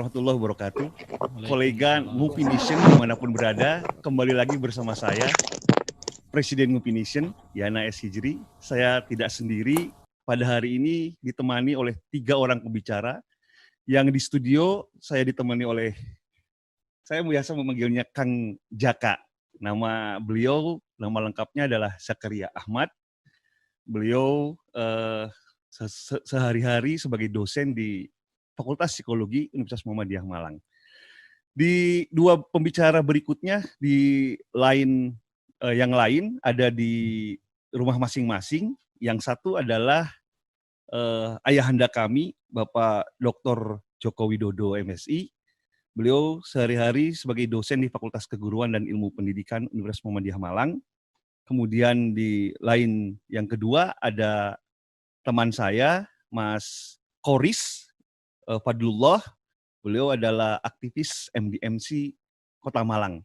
warahmatullahi wabarakatuh. Kolega Ngupi Nation dimanapun berada, kembali lagi bersama saya, Presiden Ngupi Nation, Yana S. Hijri. Saya tidak sendiri, pada hari ini ditemani oleh 3 orang pembicara, yang di studio saya ditemani oleh, saya biasa memanggilnya Kang Jaka. Nama beliau, nama lengkapnya adalah Zakaria Ahmad. Beliau sehari-hari sebagai dosen di Fakultas Psikologi Universitas Muhammadiyah Malang. Di 2 pembicara berikutnya di yang lain ada di rumah masing-masing. Yang satu adalah ayahanda kami, Bapak Dr. Joko Widodo MSI. Beliau sehari-hari sebagai dosen di Fakultas Keguruan dan Ilmu Pendidikan Universitas Muhammadiyah Malang. Kemudian di lain yang kedua ada teman saya, Mas Koris Fadlullah. Beliau adalah aktivis MDMC Kota Malang.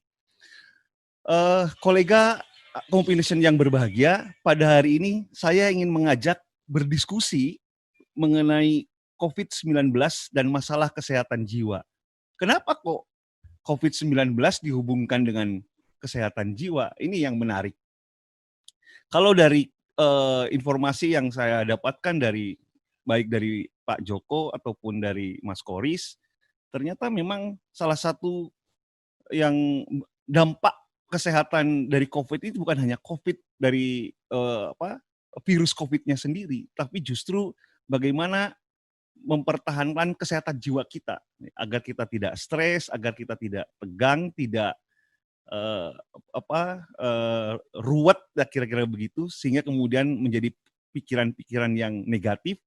Kolega Ngupi Nation yang berbahagia, pada hari ini saya ingin mengajak berdiskusi mengenai COVID-19 dan masalah kesehatan jiwa. Kenapa kok COVID-19 dihubungkan dengan kesehatan jiwa? Ini yang menarik. Kalau dari informasi yang saya dapatkan baik dari Pak Joko ataupun dari Mas Koris, ternyata memang salah satu yang dampak kesehatan dari COVID itu bukan hanya COVID dari virus COVID-nya sendiri, tapi justru bagaimana mempertahankan kesehatan jiwa kita agar kita tidak stres, agar kita tidak tegang, tidak ruwet, kira-kira begitu, sehingga kemudian menjadi pikiran-pikiran yang negatif,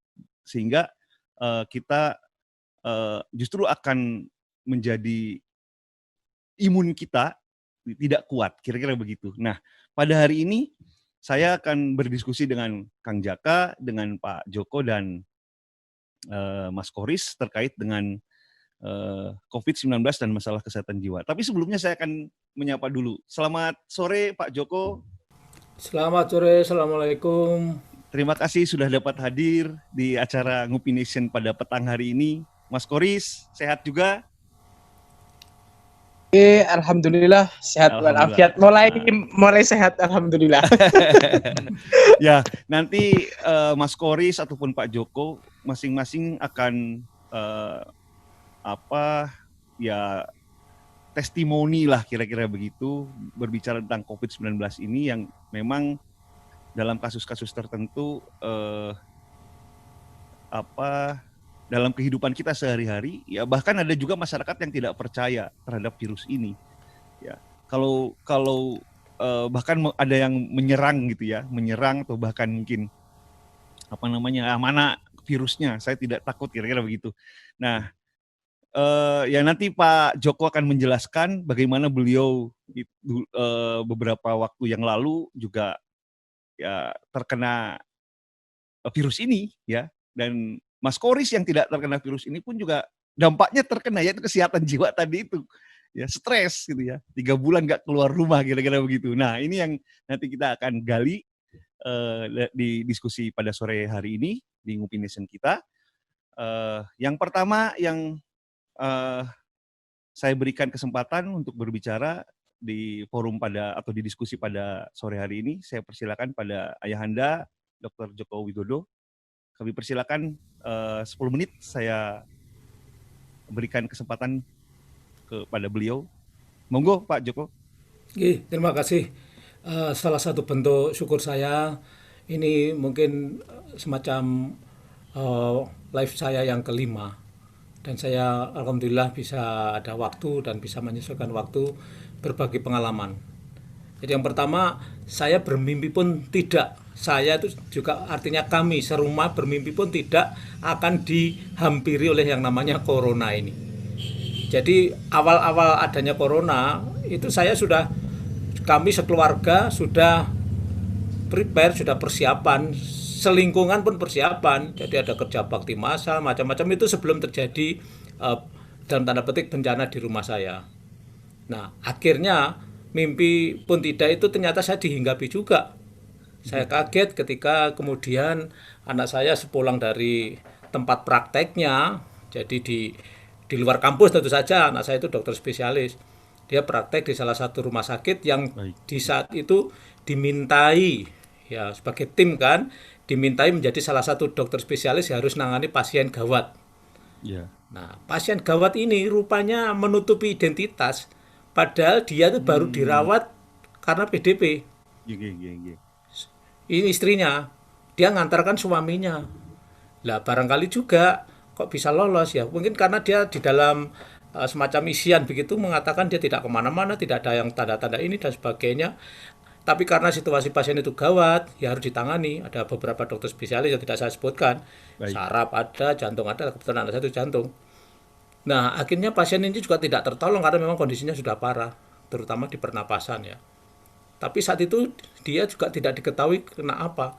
sehingga kita justru akan menjadi imun kita tidak kuat, kira-kira begitu. Nah, pada hari ini saya akan berdiskusi dengan Kang Jaka, dengan Pak Joko dan Mas Koris terkait dengan COVID-19 dan masalah kesehatan jiwa. Tapi sebelumnya saya akan menyapa dulu. Selamat sore Pak Joko. Selamat sore, Assalamualaikum. Terima kasih sudah dapat hadir di acara Ngupi Nation pada petang hari ini. Mas Koris, sehat juga? Alhamdulillah sehat walafiat. Mulai sehat, alhamdulillah. Ya, nanti Mas Koris ataupun Pak Joko masing-masing akan testimoni lah kira-kira begitu, berbicara tentang COVID-19 ini yang memang dalam kasus-kasus tertentu dalam kehidupan kita sehari-hari, ya bahkan ada juga masyarakat yang tidak percaya terhadap virus ini. Ya, kalau bahkan ada yang menyerang gitu ya, menyerang atau bahkan mungkin mana virusnya, saya tidak takut, kira-kira begitu. Nah, ya nanti Pak Joko akan menjelaskan bagaimana beliau beberapa waktu yang lalu juga ya terkena virus ini ya, dan Mas Koris yang tidak terkena virus ini pun juga dampaknya terkena, yaitu kesehatan jiwa tadi itu, ya stres gitu ya, 3 bulan nggak keluar rumah, kira-kira begitu. Nah, ini yang nanti kita akan gali di diskusi pada sore hari ini di Ngupi Nation kita. Yang pertama yang saya berikan kesempatan untuk berbicara di forum atau di diskusi pada sore hari ini, saya persilakan pada Ayahanda Dr. Joko Widodo. Kami persilakan 10 menit saya berikan kesempatan kepada beliau. Monggo Pak Joko. Terima kasih. Salah satu bentuk syukur saya, ini mungkin semacam live saya yang kelima. Dan saya alhamdulillah bisa ada waktu dan bisa menyesuaikan waktu berbagi pengalaman. Jadi yang pertama, saya bermimpi pun tidak. Saya itu juga artinya kami serumah bermimpi pun tidak akan dihampiri oleh yang namanya corona ini. Jadi awal-awal adanya corona itu kami sekeluarga sudah prepare, sudah persiapan, selingkungan pun persiapan. Jadi ada kerja bakti massal, macam-macam itu sebelum terjadi dalam tanda petik bencana di rumah saya. Nah, akhirnya mimpi pun tidak itu ternyata saya dihinggapi juga. Saya kaget ketika kemudian anak saya sepulang dari tempat prakteknya, jadi di luar kampus tentu saja. Anak saya itu dokter spesialis. Dia praktek di salah satu rumah sakit yang Baik. di saat itu dimintai, ya sebagai tim kan, dimintai menjadi salah satu dokter spesialis yang harus nangani pasien gawat. Ya. Nah, pasien gawat ini rupanya menutupi identitas, padahal dia itu baru dirawat karena PDP. Iya. Ini istrinya, dia ngantarkan suaminya. Lah barangkali juga kok bisa lolos ya, mungkin karena dia di dalam semacam isian begitu mengatakan dia tidak kemana-mana, tidak ada yang tanda-tanda ini dan sebagainya. Tapi karena situasi pasien itu gawat, ya harus ditangani. Ada beberapa dokter spesialis yang tidak saya sebutkan. Baik. Saraf ada, jantung ada, kebetulan anak saya itu jantung. Nah, akhirnya pasien ini juga tidak tertolong karena memang kondisinya sudah parah, terutama di pernapasan ya. Tapi saat itu dia juga tidak diketahui kena apa.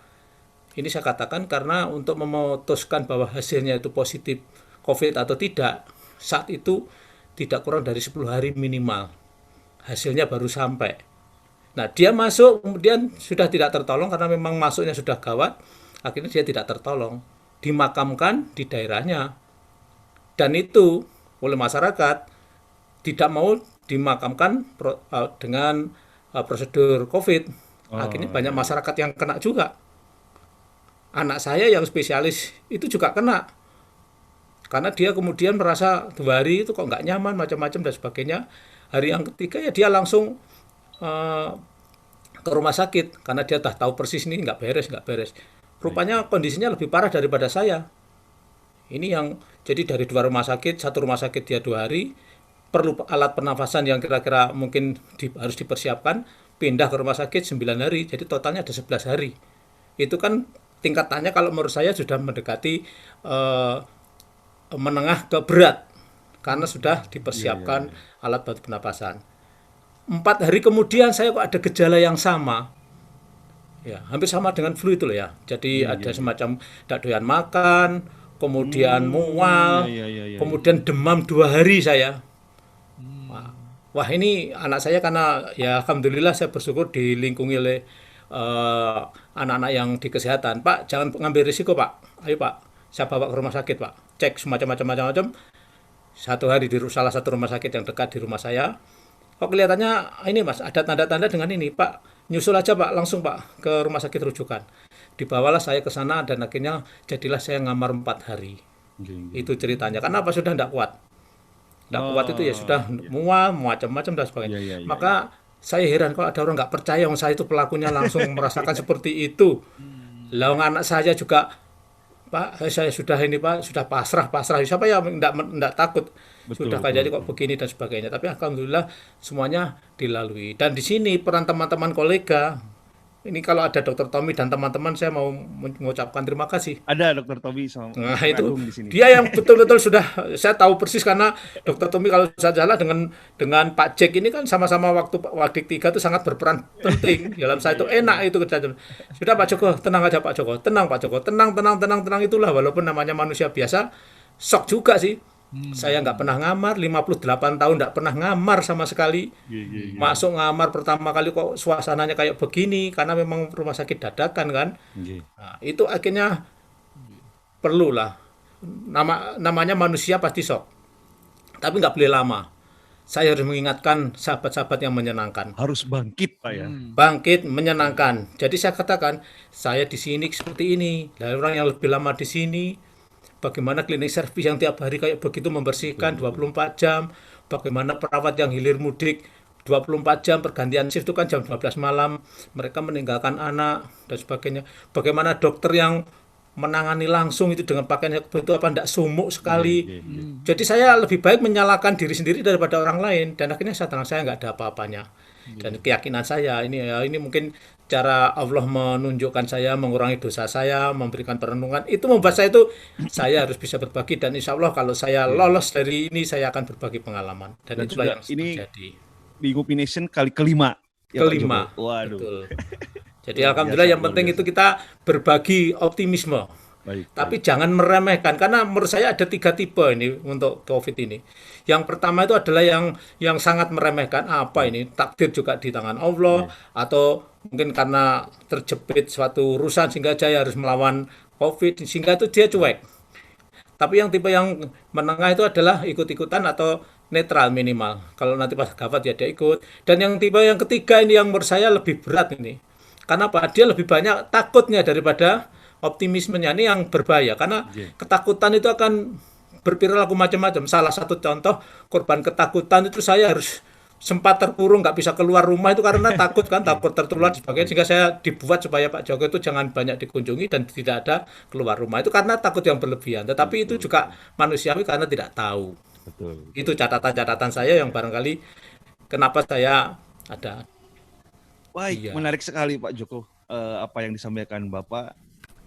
Ini saya katakan karena untuk memutuskan bahwa hasilnya itu positif COVID atau tidak, saat itu tidak kurang dari 10 hari minimal. Hasilnya baru sampai. Nah, dia masuk kemudian sudah tidak tertolong karena memang masuknya sudah gawat, akhirnya dia tidak tertolong. Dimakamkan di daerahnya. Dan itu oleh masyarakat tidak mau dimakamkan dengan prosedur COVID. Akhirnya banyak masyarakat yang kena juga. Anak saya yang spesialis itu juga kena. Karena dia kemudian merasa 2 hari itu kok nggak nyaman, macam-macam dan sebagainya. Hari yang ketiga ya dia langsung ke rumah sakit. Karena dia sudah tahu persis ini nggak beres. Rupanya kondisinya lebih parah daripada saya. Ini yang jadi dari 2 rumah sakit, 1 rumah sakit dia 2 hari, perlu alat pernafasan yang kira-kira mungkin harus dipersiapkan, pindah ke rumah sakit 9 hari, jadi totalnya ada 11 hari. Itu kan tingkatannya kalau menurut saya sudah mendekati menengah ke berat, karena sudah dipersiapkan alat bantu pernapasan. 4 hari kemudian saya kok ada gejala yang sama. Ya, hampir sama dengan flu itu loh ya. Jadi ada semacam tidak doyan makan, kemudian mual, kemudian demam 2 hari saya. Wah ini anak saya karena ya alhamdulillah saya bersyukur dilingkungi oleh anak-anak yang di kesehatan. Pak, jangan ngambil risiko Pak. Ayo Pak, saya bawa ke rumah sakit Pak. Cek semacam-macam. 1 hari di salah satu rumah sakit yang dekat di rumah saya. Kok kelihatannya ini Mas, ada tanda-tanda dengan ini Pak. Nyusul aja Pak, langsung Pak ke rumah sakit rujukan. Dibawalah saya ke sana dan akhirnya jadilah saya ngamar 4 hari. Itu ceritanya. Karena apa sudah tidak kuat. Tidak kuat itu ya sudah mual, macam-macam dan sebagainya. Maka saya heran kalau ada orang nggak percaya yang saya itu pelakunya langsung merasakan seperti itu. Lah anak saya juga, Pak, saya sudah ini Pak, sudah pasrah. Siapa yang enggak takut? Sudah kayak jadi kok begini dan sebagainya. Tapi alhamdulillah semuanya dilalui. Dan di sini peran teman-teman kolega, ini kalau ada Dr. Tommy dan teman-teman saya mau mengucapkan terima kasih. Ada Dr. Tommy sama Nah, itu di sini. dia yang betul-betul sudah saya tahu persis karena Dr. Tommy kalau saya jalan dengan Pak Jack ini kan sama-sama waktu Wadik 3 itu sangat berperan penting dalam saya itu enak itu kerja. Sudah Pak Joko, tenang aja Pak Joko. Tenang Pak Joko. Tenang itulah walaupun namanya manusia biasa, shock juga sih. Saya nggak pernah ngamar, 58 tahun nggak pernah ngamar sama sekali. Masuk ngamar pertama kali kok suasananya kayak begini, karena memang rumah sakit dadakan kan. Nah, itu akhirnya perlulah. Namanya manusia pasti shock. Tapi nggak boleh lama. Saya harus mengingatkan sahabat-sahabat yang menyenangkan. Harus bangkit Pak ya. Bangkit, menyenangkan. Jadi saya katakan, saya di sini seperti ini. Lalu orang yang lebih lama di sini, bagaimana klinik servis yang tiap hari kayak begitu membersihkan 24 jam, bagaimana perawat yang hilir mudik 24 jam pergantian shift itu kan jam 12 malam, mereka meninggalkan anak dan sebagainya. Bagaimana dokter yang menangani langsung itu dengan pakaian itu apa enggak sumuk sekali. Jadi saya lebih baik menyalahkan diri sendiri daripada orang lain dan akhirnya saya tenang, saya enggak ada apa-apanya. Dan keyakinan saya ini mungkin cara Allah menunjukkan saya mengurangi dosa saya, memberikan perenungan, itu membuat saya harus bisa berbagi dan insya Allah kalau saya lolos dari ini saya akan berbagi pengalaman dan itulah yang terjadi. Di Ngopi Nation kali kelima. Kelima. Waduh. Betul. Jadi alhamdulillah yang penting itu kita berbagi optimisme. Tapi jangan meremehkan karena menurut saya ada 3 tipe ini untuk COVID ini. Yang pertama itu adalah yang sangat meremehkan apa ini takdir juga di tangan Allah atau mungkin karena terjepit suatu urusan sehingga saya harus melawan COVID sehingga itu dia cuek. Tapi yang tipe yang menengah itu adalah ikut-ikutan atau netral minimal. Kalau nanti pas gawat ya dia ikut. Dan yang tipe yang ketiga ini yang menurut saya lebih berat ini. Karena apa? Dia lebih banyak takutnya daripada optimismenya. Ini yang berbahaya. Karena Oke. ketakutan itu akan berperilaku macam-macam. Salah satu contoh korban ketakutan itu saya harus sempat terkurung nggak bisa keluar rumah itu karena takut kan, Oke. takut tertular sebagainya, sehingga saya dibuat supaya Pak Jokowi itu jangan banyak dikunjungi dan tidak ada keluar rumah itu karena takut yang berlebihan, tetapi itu Betul, juga manusiawi karena tidak tahu. betul, Itu betul. catatan-catatan saya yang barangkali kenapa saya ada. Baik, Iya, menarik sekali Pak Joko, apa yang disampaikan Bapak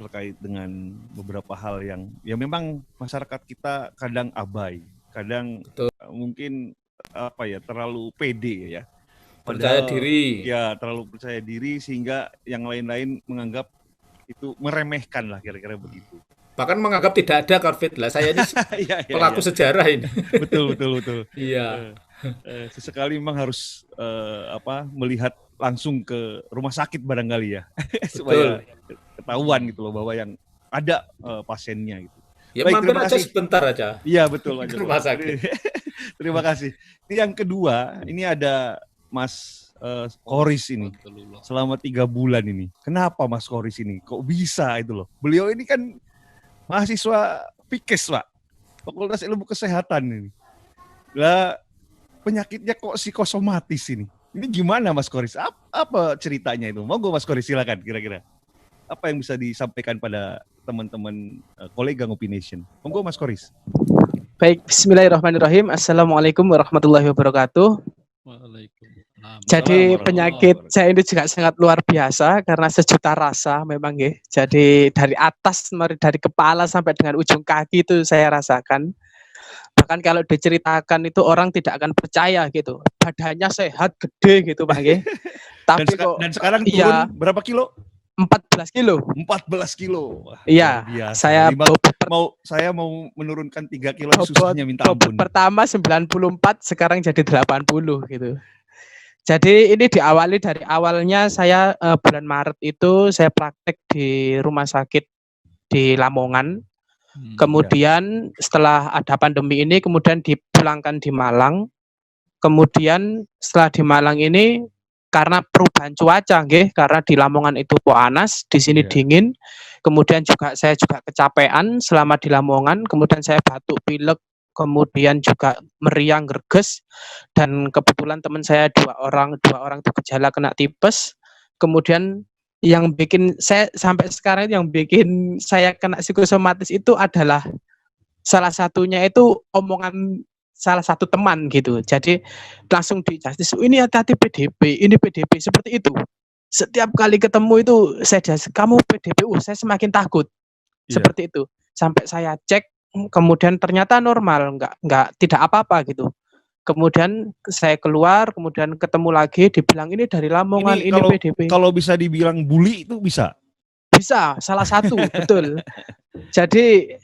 terkait dengan beberapa hal yang ya memang masyarakat kita kadang abai, kadang betul. mungkin apa ya terlalu pede ya. Percaya Padahal diri. ya terlalu percaya diri sehingga yang lain-lain menganggap itu meremehkan lah kira-kira begitu. Bahkan menganggap tidak ada COVID lah. Saya ini Iya, iya, iya. pelaku sejarah ini. Betul, betul, betul. Iya, Eh, sesekali memang harus apa melihat langsung ke rumah sakit barangkali ya supaya betul. ketahuan gitu loh bahwa yang ada pasiennya gitu. Ya Baik, mampir terima aja kasih. sebentar aja Iya betul Pak ke Joko. rumah sakit. Terima kasih. Ini yang kedua, ini ada Mas Koris ini. Selama 3 bulan ini. Kenapa Mas Koris ini? Kok bisa itu loh? Beliau ini kan mahasiswa PIKES Pak. Fakultas Ilmu Kesehatan ini. Lah penyakitnya kok psikosomatis ini. Ini gimana Mas Koris? Apa ceritanya itu? Monggo Mas Koris silakan kira-kira. Apa yang bisa disampaikan pada teman-teman kolega Ngopi Nation? Monggo Mas Koris. Baik, bismillahirrahmanirrahim. Assalamualaikum warahmatullahi wabarakatuh. Waalaikumsalam. Jadi Assalamualaikum. penyakit saya ini juga sangat luar biasa karena sejuta rasa memang ya. Jadi dari atas, dari kepala sampai dengan ujung kaki itu saya rasakan. Bahkan kalau diceritakan itu orang tidak akan percaya gitu. Badannya sehat, gede gitu Pak nggih. Tapi kok Dan sekarang turun iya berapa kilo? 14 kilo. 14 kilo. Wah, Iya, luar biasa. saya Saya mau menurunkan 3 kilo susahnya minta ampun. pertama 94, sekarang jadi 80 gitu. Jadi ini diawali dari awalnya saya bulan Maret itu saya praktek di rumah sakit di Lamongan. Kemudian setelah ada pandemi ini kemudian dipulangkan di Malang. Kemudian setelah di Malang ini karena perubahan cuaca nggih, karena di Lamongan itu panas, di sini dingin. Kemudian saya juga kecapean selama di Lamongan, kemudian saya batuk pilek, kemudian juga meriang greges, dan kebetulan teman saya dua orang itu gejala kena tipes. Kemudian yang bikin saya sampai sekarang yang bikin saya kena psikosomatis itu adalah salah satunya itu omongan salah satu teman gitu. Jadi langsung di justice, ini hati-hati PDP, ini PDP seperti itu. Setiap kali ketemu itu saya kamu PDP, saya semakin takut. Seperti itu. Sampai saya cek, kemudian ternyata normal, enggak tidak apa-apa gitu. Kemudian saya keluar, kemudian ketemu lagi, dibilang ini dari Lamongan, ini PDP. Kalau bisa dibilang bully itu bisa? Bisa, salah satu, betul. Jadi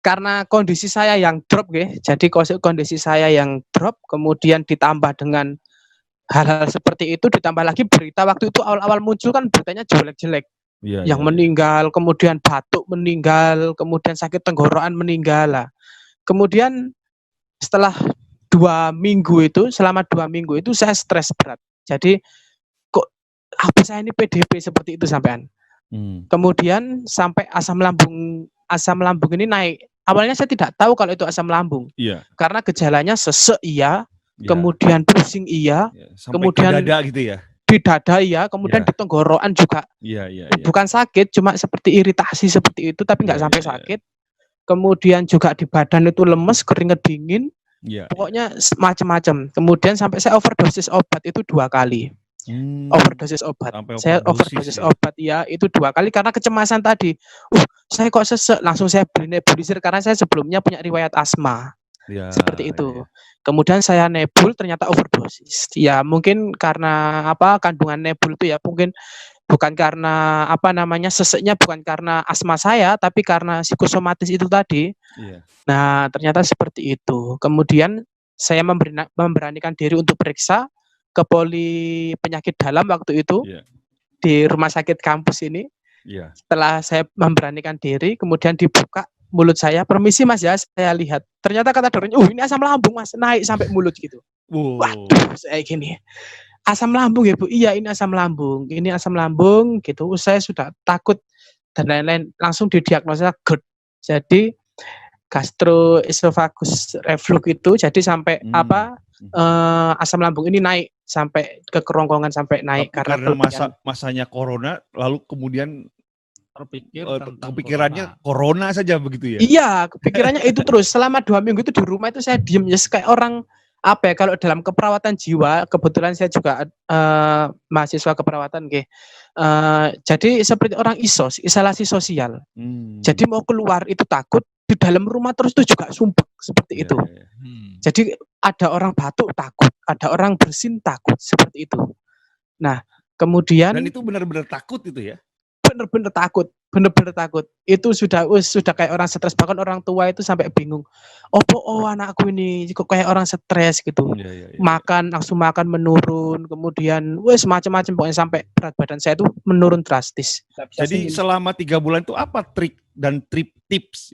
karena kondisi saya yang drop, jadi kondisi saya yang drop, kemudian ditambah dengan hal-hal seperti itu, ditambah lagi berita waktu itu awal-awal muncul kan beritanya jelek-jelek. Yang meninggal, kemudian batuk meninggal, kemudian sakit tenggorokan meninggal lah. Kemudian setelah selama 2 minggu itu saya stres berat. Jadi kok apa saya ini PDP seperti itu sampean. Kemudian sampai asam lambung ini naik. Awalnya saya tidak tahu kalau itu asam lambung. Karena gejalanya sesek kemudian pusing kemudian di dada gitu ya. Di dada kemudian di tenggorokan juga. Bukan sakit, cuma seperti iritasi seperti itu, tapi nggak sampai sakit. Kemudian juga di badan itu lemes, keringet dingin. Pokoknya macam-macam. Kemudian sampai saya overdosis obat itu 2 kali. Overdosis obat. Saya overdosis obat itu 2 kali karena kecemasan tadi. Saya kok sesek, langsung saya beli nebulizer karena saya sebelumnya punya riwayat asma. Seperti itu. Kemudian saya nebul, ternyata overdosis. Ya mungkin karena kandungan nebul itu ya mungkin bukan karena seseknya bukan karena asma saya, tapi karena psikosomatis itu tadi. Nah ternyata seperti itu. Kemudian saya memberanikan diri untuk periksa ke poli penyakit dalam waktu itu di rumah sakit kampus ini. Setelah saya memberanikan diri, kemudian dibuka mulut saya, permisi Mas ya, saya lihat. Ternyata kata dokternya, ini asam lambung Mas, naik sampai mulut gitu. Wow. Waduh, saya gini, asam lambung ya Bu? Iya ini asam lambung gitu. Saya sudah takut dan lain-lain, langsung didiagnosa GERD. Jadi gastroesophagus reflux itu, jadi sampai asam lambung ini naik sampai ke kerongkongan sampai naik Tapi karena kelebihan. masanya corona, lalu kemudian Terpikir tentang kepikirannya corona. corona saja begitu ya? Iya, kepikirannya itu terus. Selama 2 minggu itu di rumah itu saya diem ya, kayak orang apa ya, kalau dalam keperawatan jiwa, kebetulan saya juga mahasiswa keperawatan nggih. Jadi seperti orang isolasi sosial. Jadi mau keluar itu takut, di dalam rumah terus itu juga sumpek seperti itu. Jadi ada orang batuk takut, ada orang bersin takut, seperti itu. Nah, kemudian Dan itu benar-benar takut itu ya? bener-bener takut. Itu sudah kayak orang stres, bahkan orang tua itu sampai bingung. Anakku ini kok kayak orang stres gitu. Langsung makan menurun, kemudian macam-macam pokoknya sampai berat badan saya itu menurun drastis. Jadi selama 3 bulan itu apa trik dan tips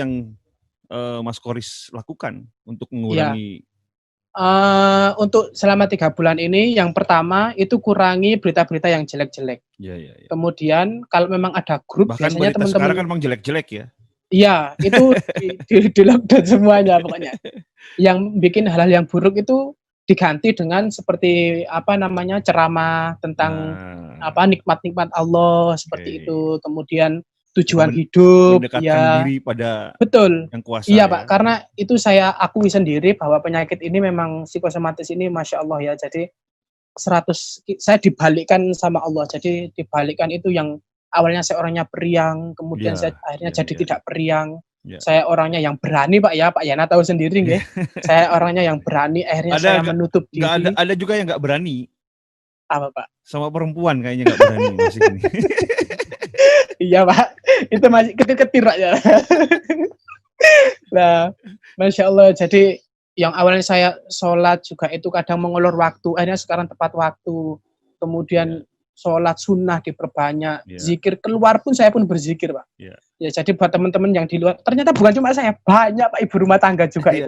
yang Mas Koris lakukan untuk mengurangi? Untuk selama 3 bulan ini, yang pertama itu kurangi berita-berita yang jelek-jelek. Kemudian kalau memang ada grup, bahkan biasanya berita sekarang kan teman-teman, memang jelek-jelek ya? iya itu di lockdown semuanya pokoknya. Yang bikin hal-hal yang buruk itu diganti dengan seperti ceramah tentang nikmat-nikmat Allah seperti itu. Kemudian tujuan hidup, mendekatkan diri pada betul. yang kuasa. Iya Pak, karena itu saya akui sendiri bahwa penyakit ini memang psikosomatis ini Masya Allah ya, jadi 100, saya dibalikkan sama Allah, jadi dibalikkan itu yang awalnya saya orangnya periang, kemudian saya akhirnya jadi tidak periang. Saya orangnya yang berani Pak Yana tahu sendiri nggih. Saya orangnya yang berani, akhirnya saya menutup diri. Ada juga yang nggak berani. Apa Pak? Sama perempuan kayaknya nggak berani masih gini. Iya Pak, itu masih ketir-ketir aja. Nah, Masya Allah, jadi yang awalnya saya sholat juga itu kadang mengulur waktu, akhirnya sekarang tepat waktu. Kemudian sholat sunnah diperbanyak, zikir keluar pun saya pun berzikir Pak. Ya jadi buat teman-teman yang di luar, ternyata bukan cuma saya, banyak Pak ibu rumah tangga juga itu.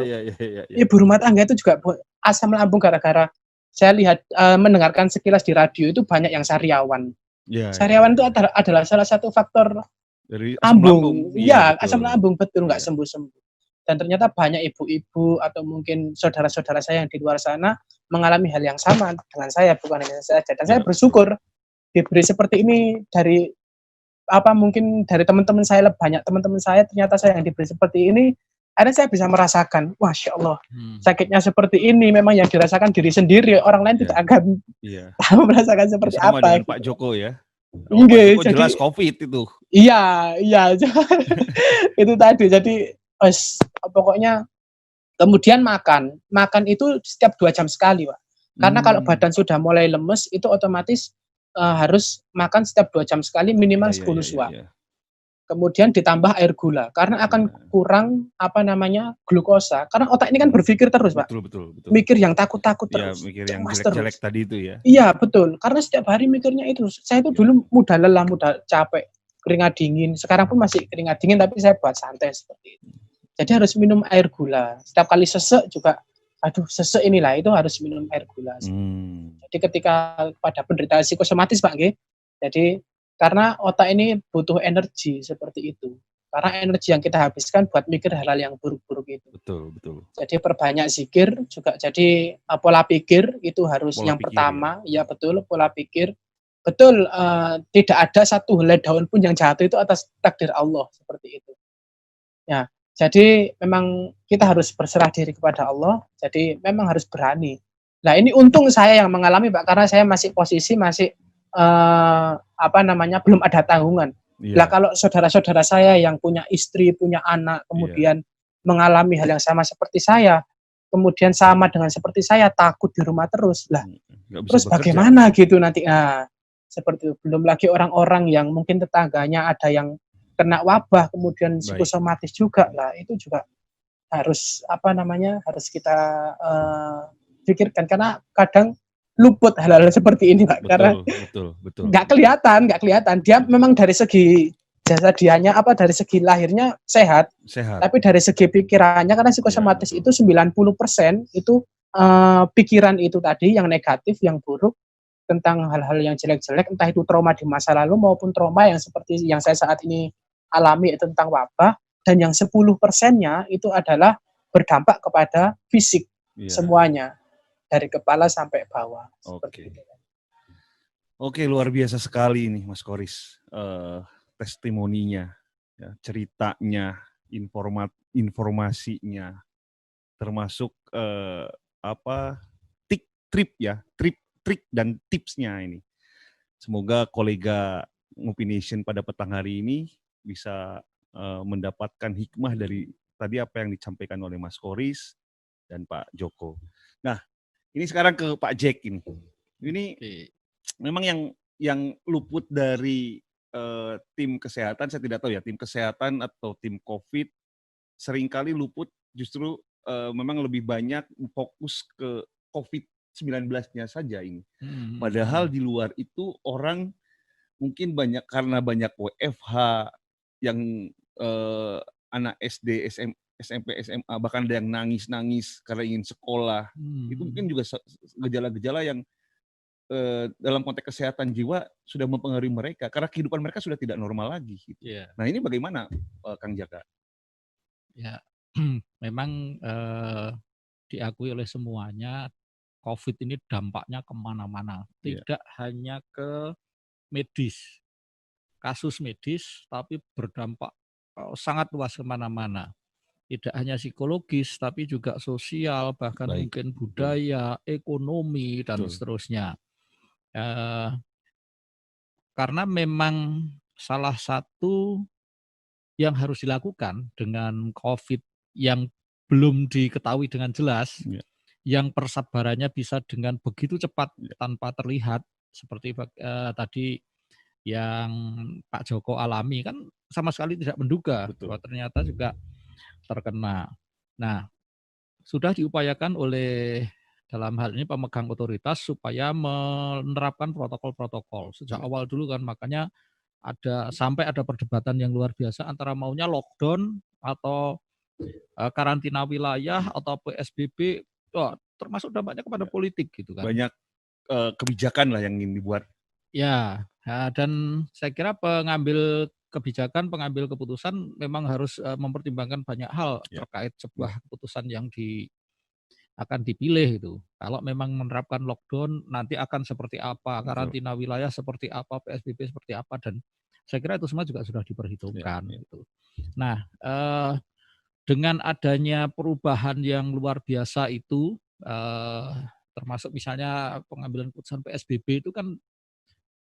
Ibu rumah tangga itu juga asam lambung gara-gara saya lihat mendengarkan sekilas di radio itu banyak yang sariawan. Sariawan itu adalah salah satu faktor dari lambung. Iya, asam lambung betul, nggak sembuh-sembuh. Dan ternyata banyak ibu-ibu atau mungkin saudara-saudara saya yang di luar sana mengalami hal yang sama dengan saya, bukan hanya saya saja. Dan saya bersyukur diberi seperti ini dari mungkin dari teman-teman saya, banyak teman-teman saya ternyata saya yang diberi seperti ini. Akhirnya saya bisa merasakan, Masya Allah, sakitnya seperti ini memang yang dirasakan diri sendiri, orang lain tidak akan tahu merasakan seperti sama apa. Dengan Pak Joko ya. Pak Joko jelas COVID itu. Iya. Itu tadi, jadi pokoknya kemudian makan itu setiap 2 jam sekali Pak. Karena kalau badan sudah mulai lemes, itu otomatis harus makan setiap 2 jam sekali minimal 10 suap. Kemudian ditambah air gula karena akan kurang glukosa, karena otak ini kan berpikir terus Pak. Betul. Mikir yang takut-takut terus. Mikir yang jelek-jelek tadi itu ya. Iya betul, karena setiap hari mikirnya itu. Saya itu dulu mudah lelah, mudah capek, keringat dingin. Sekarang pun masih keringat dingin, tapi saya buat santai seperti itu. Jadi harus minum air gula. Setiap kali sesek juga, sesek inilah itu harus minum air gula. Jadi ketika pada penderita psikosomatis Pak nggih, jadi karena otak ini butuh energi seperti itu. Karena energi yang kita habiskan buat mikir hal-hal yang buruk-buruk itu. Betul. Jadi perbanyak zikir juga. Jadi pola pikir itu harus yang pertama. Ya betul, pola pikir. Betul, tidak ada satu helai daun pun yang jatuh itu atas takdir Allah seperti itu. Ya, jadi memang kita harus berserah diri kepada Allah. Jadi memang harus berani. Nah ini untung saya yang mengalami Pak, karena saya masih posisi belum ada tanggungan. Lah kalau saudara-saudara saya yang punya istri, punya anak, kemudian mengalami hal yang sama seperti saya, kemudian sama dengan seperti saya takut di rumah terus. Lah, terus bagaimana gitu nanti? Nah, seperti itu. Belum lagi orang-orang yang mungkin tetangganya ada yang kena wabah, kemudian psikosomatis juga. Lah, itu juga harus harus kita pikirkan, karena kadang luput hal-hal seperti ini Pak, karena betul. nggak kelihatan. Dia memang dari segi jasadiannya dari segi lahirnya sehat, Sehat. tapi dari segi pikirannya karena psikosomatis Ya, itu 90% itu pikiran itu tadi yang negatif, yang buruk tentang hal-hal yang jelek-jelek, entah itu trauma di masa lalu maupun trauma yang seperti yang saya saat ini alami tentang wabah, dan yang 10%-nya itu adalah berdampak kepada fisik Ya. semuanya dari kepala sampai bawah. Oke. Seperti itu. Oke, luar biasa sekali ini Mas Koris, testimoninya, ya, ceritanya, informasinya, termasuk trik dan tipsnya ini. Semoga kolega Ngopi Nation pada petang hari ini bisa mendapatkan hikmah dari tadi apa yang disampaikan oleh Mas Koris dan Pak Joko. Nah, ini sekarang ke Pak Jack ini. Ini memang yang luput dari tim kesehatan, saya tidak tahu ya, tim kesehatan atau tim COVID seringkali luput justru memang lebih banyak fokus ke COVID-19-nya saja ini. Padahal di luar itu orang mungkin karena banyak WFH yang anak SD, SMP, SMA, bahkan ada yang nangis-nangis karena ingin sekolah. Itu mungkin juga gejala-gejala yang dalam konteks kesehatan jiwa sudah mempengaruhi mereka karena kehidupan mereka sudah tidak normal lagi. Gitu. Yeah. Nah ini bagaimana Kang Jaka? Ya, memang diakui oleh semuanya COVID ini dampaknya kemana-mana, tidak hanya ke medis, kasus medis, tapi berdampak sangat luas kemana-mana. Tidak hanya psikologis, tapi juga sosial, bahkan mungkin budaya, ekonomi, dan seterusnya. Karena memang salah satu yang harus dilakukan dengan COVID yang belum diketahui dengan jelas, yang persebarannya bisa dengan begitu cepat tanpa terlihat, seperti tadi yang Pak Joko alami, kan sama sekali tidak menduga bahwa ternyata juga terkena. Nah, sudah diupayakan oleh dalam hal ini pemegang otoritas supaya menerapkan protokol-protokol sejak awal dulu kan, makanya sampai ada perdebatan yang luar biasa antara maunya lockdown atau karantina wilayah atau PSBB, termasuk dampaknya kepada politik gitu kan. Banyak kebijakan lah yang ingin dibuat. Ya, dan saya kira pengambil kebijakan, pengambil keputusan memang harus mempertimbangkan banyak hal terkait sebuah keputusan yang akan dipilih itu. Kalau memang menerapkan lockdown nanti akan seperti apa, karantina wilayah seperti apa, PSBB seperti apa, dan saya kira itu semua juga sudah diperhitungkan. Gitu. Nah, dengan adanya perubahan yang luar biasa itu, termasuk misalnya pengambilan keputusan PSBB itu kan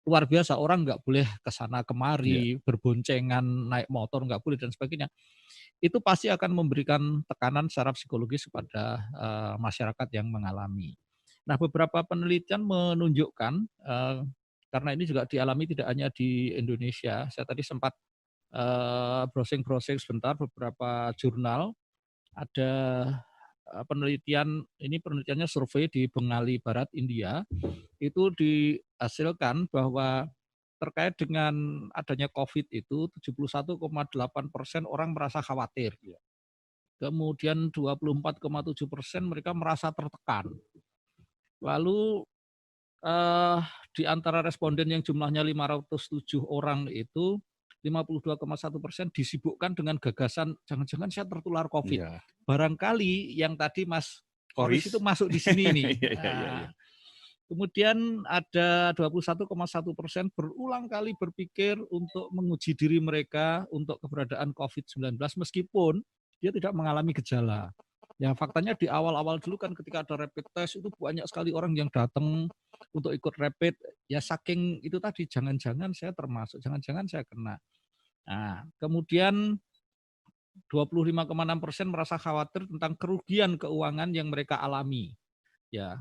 luar biasa, orang nggak boleh ke sana kemari, berboncengan, naik motor nggak boleh dan sebagainya. Itu pasti akan memberikan tekanan secara psikologis kepada masyarakat yang mengalami. Nah, beberapa penelitian menunjukkan, karena ini juga dialami tidak hanya di Indonesia, saya tadi sempat browsing-browsing sebentar beberapa jurnal, ada penelitiannya survei di Bengali Barat, India, itu dihasilkan bahwa terkait dengan adanya COVID itu 71,8% orang merasa khawatir. Kemudian 24,7% mereka merasa tertekan. Lalu di antara responden yang jumlahnya 507 orang itu 52,1% disibukkan dengan gagasan jangan-jangan saya tertular COVID. Barangkali yang tadi Mas Koris itu masuk di sini nih. Kemudian ada 21,1% berulang kali berpikir untuk menguji diri mereka untuk keberadaan COVID-19 meskipun dia tidak mengalami gejala. Ya faktanya di awal-awal dulu kan ketika ada rapid test itu banyak sekali orang yang datang untuk ikut rapid. Ya saking itu tadi jangan-jangan saya termasuk, jangan-jangan saya kena. Nah, kemudian 25,6% merasa khawatir tentang kerugian keuangan yang mereka alami. Ya,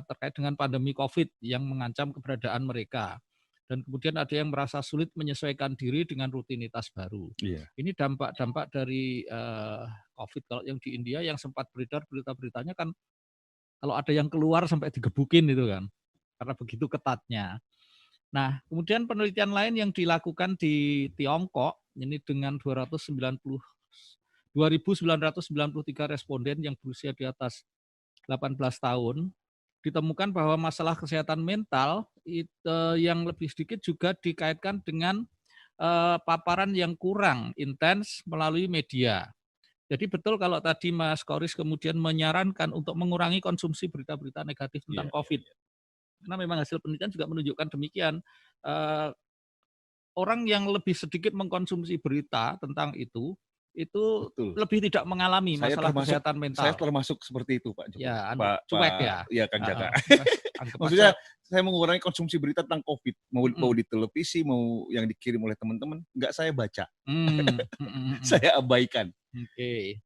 terkait dengan pandemi COVID yang mengancam keberadaan mereka. Dan kemudian ada yang merasa sulit menyesuaikan diri dengan rutinitas baru. Ini dampak-dampak dari COVID. Kalau yang di India yang sempat beredar berita-beritanya kan kalau ada yang keluar sampai digebukin itu kan. Karena begitu ketatnya. Nah, kemudian penelitian lain yang dilakukan di Tiongkok ini dengan 2.993 responden yang berusia di atas 18 tahun, ditemukan bahwa masalah kesehatan mental yang lebih sedikit juga dikaitkan dengan paparan yang kurang intens melalui media. Jadi betul kalau tadi Mas Koris kemudian menyarankan untuk mengurangi konsumsi berita-berita negatif tentang Iya, COVID. Karena memang hasil penelitian juga menunjukkan demikian. Eh, Orang yang lebih sedikit mengkonsumsi berita tentang itu betul. lebih tidak mengalami masalah kesehatan Saya mental. termasuk seperti itu, Pak Joko. Ya, Pak cuek Pak ya. ya Kang Jaka. Anggap Maksudnya aja. saya mengurangi konsumsi berita tentang COVID, mau di televisi, mau yang dikirim oleh teman-teman, nggak saya baca. Saya abaikan. Oke.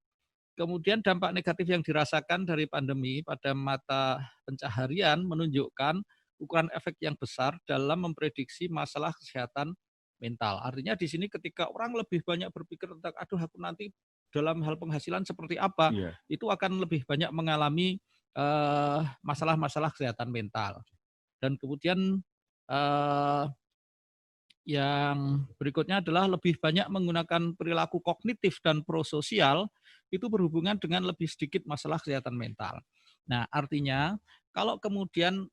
Kemudian dampak negatif yang dirasakan dari pandemi pada mata pencaharian menunjukkan ukuran efek yang besar dalam memprediksi masalah kesehatan mental. Artinya di sini ketika orang lebih banyak berpikir tentang aduh aku nanti dalam hal penghasilan seperti apa, Iya. itu akan lebih banyak mengalami masalah-masalah kesehatan mental. Dan kemudian yang berikutnya adalah lebih banyak menggunakan perilaku kognitif dan prososial itu berhubungan dengan lebih sedikit masalah kesehatan mental. Nah, artinya kalau kemudian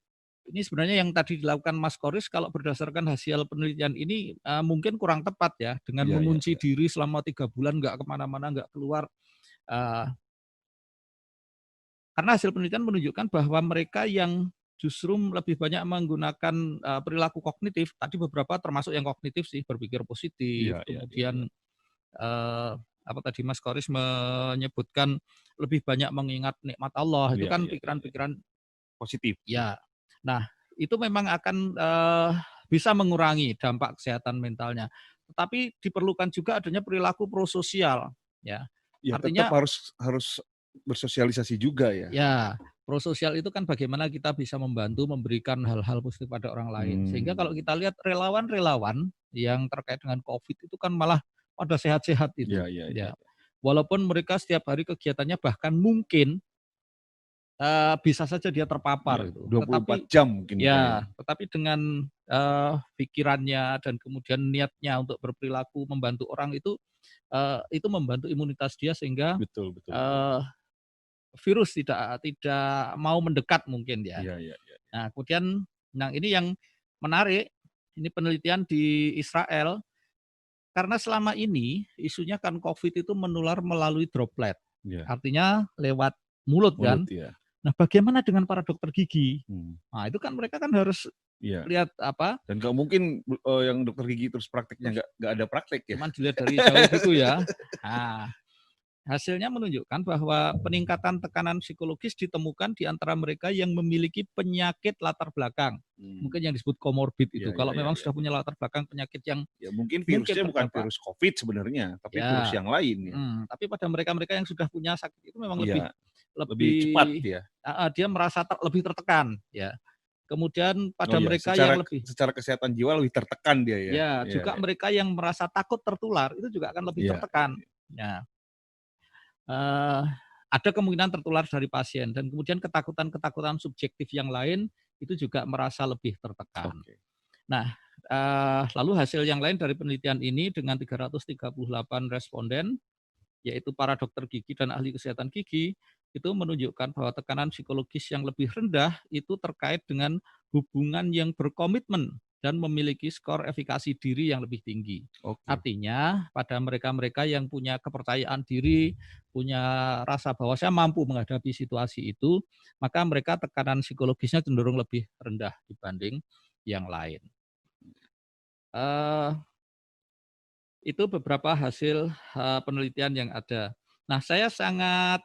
ini sebenarnya yang tadi dilakukan Mas Koris kalau berdasarkan hasil penelitian ini mungkin kurang tepat ya dengan Iya, iya, mengunci iya. diri selama 3 bulan nggak kemana-mana nggak keluar. Eh, Karena hasil penelitian menunjukkan bahwa mereka yang justru lebih banyak menggunakan perilaku kognitif, tadi beberapa termasuk yang kognitif sih, berpikir positif, Iya, iya, iya. kemudian apa tadi Mas Koris menyebutkan lebih banyak mengingat nikmat Allah, itu Iya, kan iya, iya, iya. pikiran-pikiran Positif. ya. Nah, itu memang akan bisa mengurangi dampak kesehatan mentalnya. Tetapi diperlukan juga adanya perilaku prososial, ya. Ya tetap Artinya harus bersosialisasi juga ya. ya, prososial itu kan bagaimana kita bisa membantu memberikan hal-hal positif pada orang lain. Sehingga kalau kita lihat relawan-relawan yang terkait dengan COVID itu kan malah pada sehat-sehat itu. Iya, iya, iya. Ya. Walaupun mereka setiap hari kegiatannya bahkan mungkin bisa saja dia terpapar Iya, itu. 24 Tetapi jam mungkin ya, ya. tetapi dengan pikirannya dan kemudian niatnya untuk berperilaku membantu orang itu membantu imunitas dia sehingga Betul, betul, betul. eh, virus tidak mau mendekat mungkin ya. Iya, iya, iya. Nah, kemudian ini yang menarik, ini penelitian di Israel karena selama ini isunya kan COVID itu menular melalui droplet. Iya. Artinya lewat mulut kan. Mulut ya. Nah, bagaimana dengan para dokter gigi? Hmm. Nah, itu kan mereka kan harus Iya. lihat apa? Dan nggak mungkin yang dokter gigi terus prakteknya nggak ada praktek ya. Cuman dilihat dari jauh gitu ya. Nah, hasilnya menunjukkan bahwa peningkatan tekanan psikologis ditemukan di antara mereka yang memiliki penyakit latar belakang. Mungkin yang disebut komorbid itu. Iya, Kalau iya, memang iya, sudah iya. punya latar belakang penyakit yang Ya mungkin virusnya bukan terdampak. virus COVID sebenarnya, tapi Ya. virus yang lain ya. Tapi pada mereka-mereka yang sudah punya sakit itu memang Iya, lebih cepat ya. dia merasa lebih tertekan ya. Kemudian pada Oh, iya. mereka yang lebih secara kesehatan jiwa lebih tertekan dia ya. ya, Iya, juga iya. mereka yang merasa takut tertular itu juga akan lebih Iya. tertekan. Ya. Ada kemungkinan tertular dari pasien dan kemudian ketakutan-ketakutan subjektif yang lain itu juga merasa lebih tertekan. Oke. Nah, lalu hasil yang lain dari penelitian ini dengan 338 responden, yaitu para dokter gigi dan ahli kesehatan gigi, itu menunjukkan bahwa tekanan psikologis yang lebih rendah itu terkait dengan hubungan yang berkomitmen dan memiliki skor efikasi diri yang lebih tinggi. Oke. Artinya pada mereka-mereka yang punya kepercayaan diri, punya rasa bahwa saya mampu menghadapi situasi itu, maka mereka tekanan psikologisnya cenderung lebih rendah dibanding yang lain. Itu beberapa hasil penelitian yang ada. Nah, saya sangat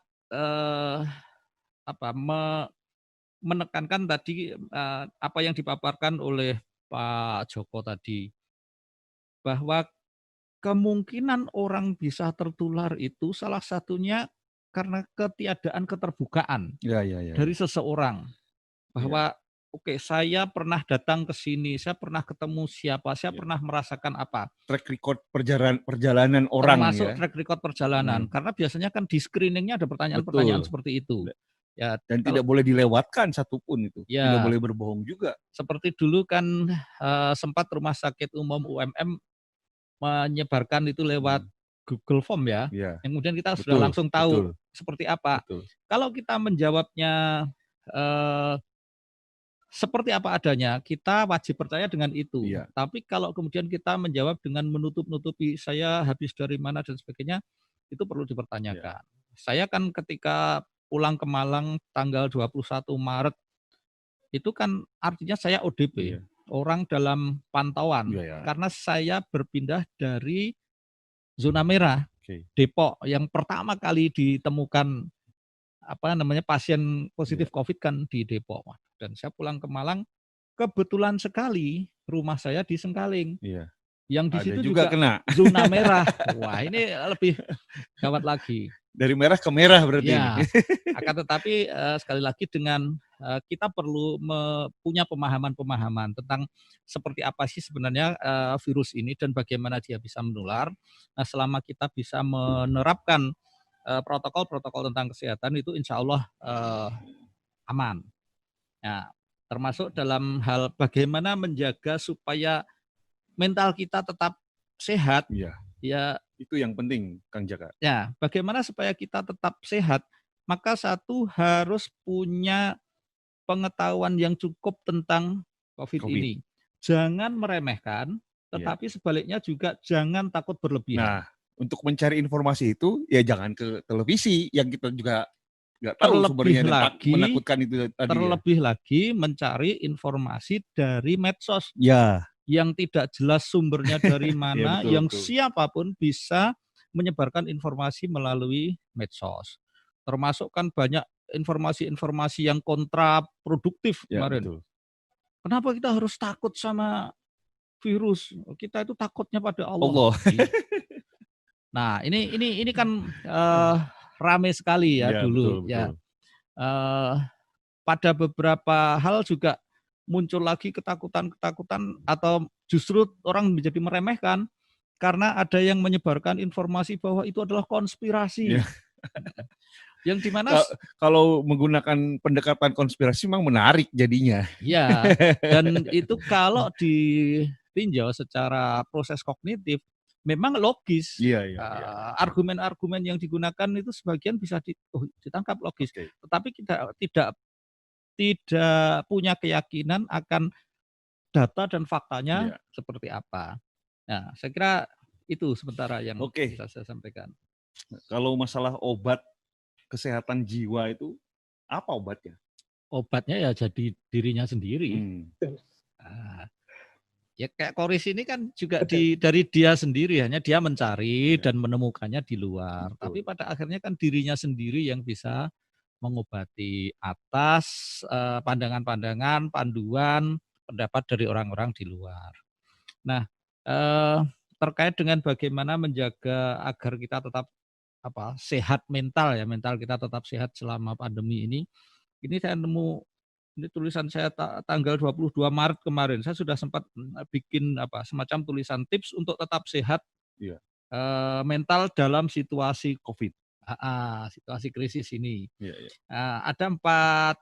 menekankan tadi apa yang dipaparkan oleh Pak Joko tadi, bahwa kemungkinan orang bisa tertular itu salah satunya karena ketiadaan keterbukaan Ya, ya, ya. dari seseorang. Bahwa oke, saya pernah datang ke sini, saya pernah ketemu siapa, saya pernah merasakan apa. Track record perjalanan orang termasuk ya. track record perjalanan. Karena biasanya kan di screeningnya ada pertanyaan-pertanyaan seperti itu. Ya, Dan kalau tidak boleh dilewatkan satupun itu. Ya. Tidak boleh berbohong juga. seperti dulu kan sempat Rumah Sakit Umum UMM menyebarkan itu lewat Google Form ya. Iya, Yang kemudian kita sudah betul, langsung tahu betul, seperti apa. betul. Kalau kita menjawabnya seperti apa adanya, kita wajib percaya dengan itu. Iya. Tapi kalau kemudian kita menjawab dengan menutup-nutupi saya habis dari mana dan sebagainya, itu perlu dipertanyakan. Saya kan ketika pulang ke Malang tanggal 21 Maret, itu kan artinya saya ODP, Iya. orang dalam pantauan. Iya, ya. Karena saya berpindah dari zona merah, Oke. Depok, yang pertama kali ditemukan pasien positif COVID kan di Depok. Dan saya pulang ke Malang, kebetulan sekali rumah saya di Sengkaling. Iya. Yang di Ada situ juga juga kena. zona merah. Wah, ini lebih gawat lagi. Dari merah ke merah berarti. Ya, akan tetapi sekali lagi dengan kita perlu punya pemahaman-pemahaman tentang seperti apa sih sebenarnya virus ini dan bagaimana dia bisa menular. Nah, selama kita bisa menerapkan protokol-protokol tentang kesehatan itu insya Allah aman. Nah, termasuk dalam hal bagaimana menjaga supaya mental kita tetap sehat. Iya. Ya, Itu yang penting, Kang Jaka. ya, bagaimana supaya kita tetap sehat? Maka satu harus punya pengetahuan yang cukup tentang COVID ini. Jangan meremehkan, tetapi sebaliknya juga jangan takut berlebihan. Nah, untuk mencari informasi itu ya jangan ke televisi yang kita juga nggak tahu Terlebih sumbernya dan lagi- menakutkan itu tadi. Terlebih lagi mencari informasi dari medsos Ya. yang tidak jelas sumbernya dari mana, betul, yang betul. siapapun bisa menyebarkan informasi melalui medsos. Termasuk kan banyak informasi-informasi yang kontraproduktif Ya, kemarin. betul. Kenapa kita harus takut sama virus? Kita itu takutnya pada Allah. Allah. Nah, ini kan rame sekali ya dulu. Betul, Ya, betul. pada beberapa hal juga muncul lagi ketakutan-ketakutan atau justru orang menjadi meremehkan karena ada yang menyebarkan informasi bahwa itu adalah konspirasi. Ya. Yang dimana Kalau menggunakan pendekatan konspirasi memang menarik jadinya. ya, dan itu kalau ditinjau secara proses kognitif memang logis. Iya. Argumen-argumen yang digunakan itu sebagian bisa ditangkap logis, Oke. tetapi kita tidak punya keyakinan akan data dan faktanya seperti apa. Nah, saya kira itu sementara yang bisa saya sampaikan. Kalau masalah obat kesehatan jiwa itu apa obatnya? Obatnya ya jadi dirinya sendiri. Ya kayak Koris ini kan juga dari dia sendiri, hanya dia mencari dan menemukannya di luar. Betul. Tapi pada akhirnya kan dirinya sendiri yang bisa mengobati atas pandangan-pandangan, panduan, pendapat dari orang-orang di luar. Nah, terkait dengan bagaimana menjaga agar kita tetap sehat mental ya, mental kita tetap sehat selama pandemi ini saya nemu ini tulisan saya tanggal 22 Maret kemarin. Saya sudah sempat bikin semacam tulisan tips untuk tetap sehat mental dalam situasi COVID. Situasi krisis ini. Ada 4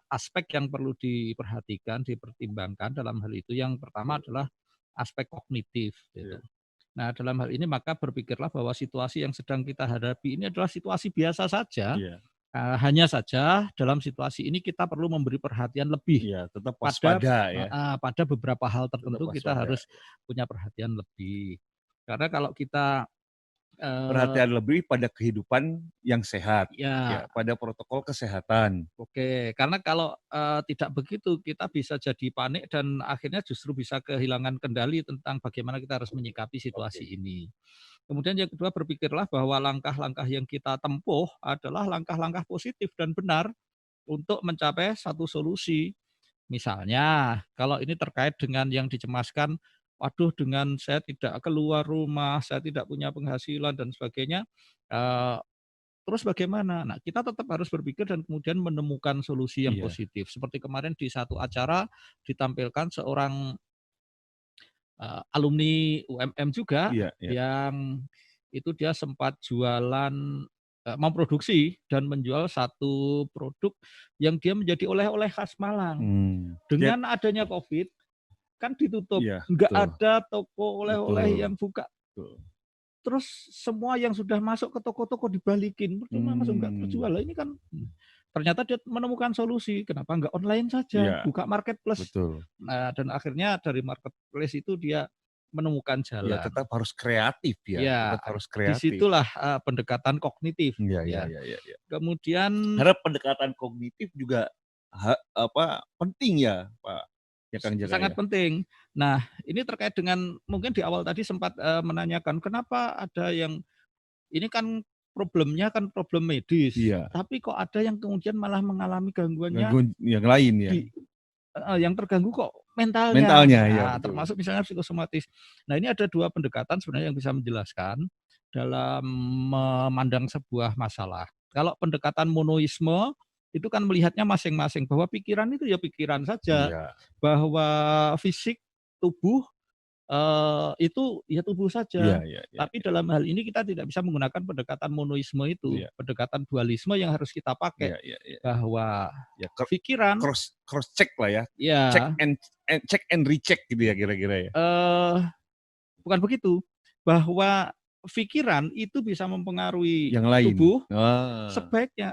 aspek yang perlu diperhatikan, dipertimbangkan dalam hal itu. Yang pertama adalah aspek kognitif. Gitu. Nah, dalam hal ini maka berpikirlah bahwa situasi yang sedang kita hadapi ini adalah situasi biasa saja. Hanya saja dalam situasi ini kita perlu memberi perhatian lebih. Tetap waspada pada beberapa hal tertentu kita harus punya perhatian lebih. Karena kalau kita perhatian lebih pada kehidupan yang sehat, pada protokol kesehatan. Oke, karena kalau tidak begitu kita bisa jadi panik dan akhirnya justru bisa kehilangan kendali tentang bagaimana kita harus menyikapi situasi ini. Kemudian yang kedua berpikirlah bahwa langkah-langkah yang kita tempuh adalah langkah-langkah positif dan benar untuk mencapai satu solusi. Misalnya kalau ini terkait dengan yang dicemaskan, waduh dengan saya tidak keluar rumah, saya tidak punya penghasilan dan sebagainya, terus bagaimana? Nah, kita tetap harus berpikir dan kemudian menemukan solusi yang positif. Seperti kemarin di satu acara ditampilkan seorang alumni UMM juga yang itu dia sempat jualan memproduksi dan menjual satu produk yang dia menjadi oleh-oleh khas Malang. Dengan adanya COVID kan ditutup, Iya, nggak betul. ada toko oleh-oleh Betul. yang buka. Betul. Terus semua yang sudah masuk ke toko-toko dibalikin, percuma masuk nggak terjual. Lah ini kan ternyata dia menemukan solusi, kenapa nggak online saja, Iya, buka marketplace. betul. Nah, dan akhirnya dari marketplace itu dia menemukan Ya jalan. tetap harus kreatif ya. Ya, Tetap harus kreatif. disitulah pendekatan kognitif. Iya, Ya. iya, iya, iya. Kemudian Karena pendekatan kognitif juga penting ya, Pak. Ya Kang Jaka sangat ya. penting. Nah, ini terkait dengan mungkin di awal tadi sempat menanyakan kenapa ada yang ini kan problemnya kan problem medis, Iya. tapi kok ada yang kemudian malah mengalami gangguannya Gangguan yang lain ya. yang terganggu kok mentalnya. Mentalnya, Nah, ya, betul. termasuk misalnya psikosomatis. Nah, ini ada dua pendekatan sebenarnya yang bisa menjelaskan dalam memandang sebuah masalah. Kalau pendekatan monoisme itu kan melihatnya masing-masing, bahwa pikiran itu ya pikiran saja, Iya. bahwa fisik tubuh itu ya tubuh saja. Iya, iya, iya. Tapi dalam hal ini kita tidak bisa menggunakan pendekatan monoisme itu, Iya. pendekatan dualisme yang harus kita pakai, Iya, iya, iya. bahwa Ya, pikiran cross check lah ya. ya Check and recheck gitu ya kira-kira ya. bukan begitu, bahwa pikiran itu bisa mempengaruhi Yang lain. tubuh, Ah,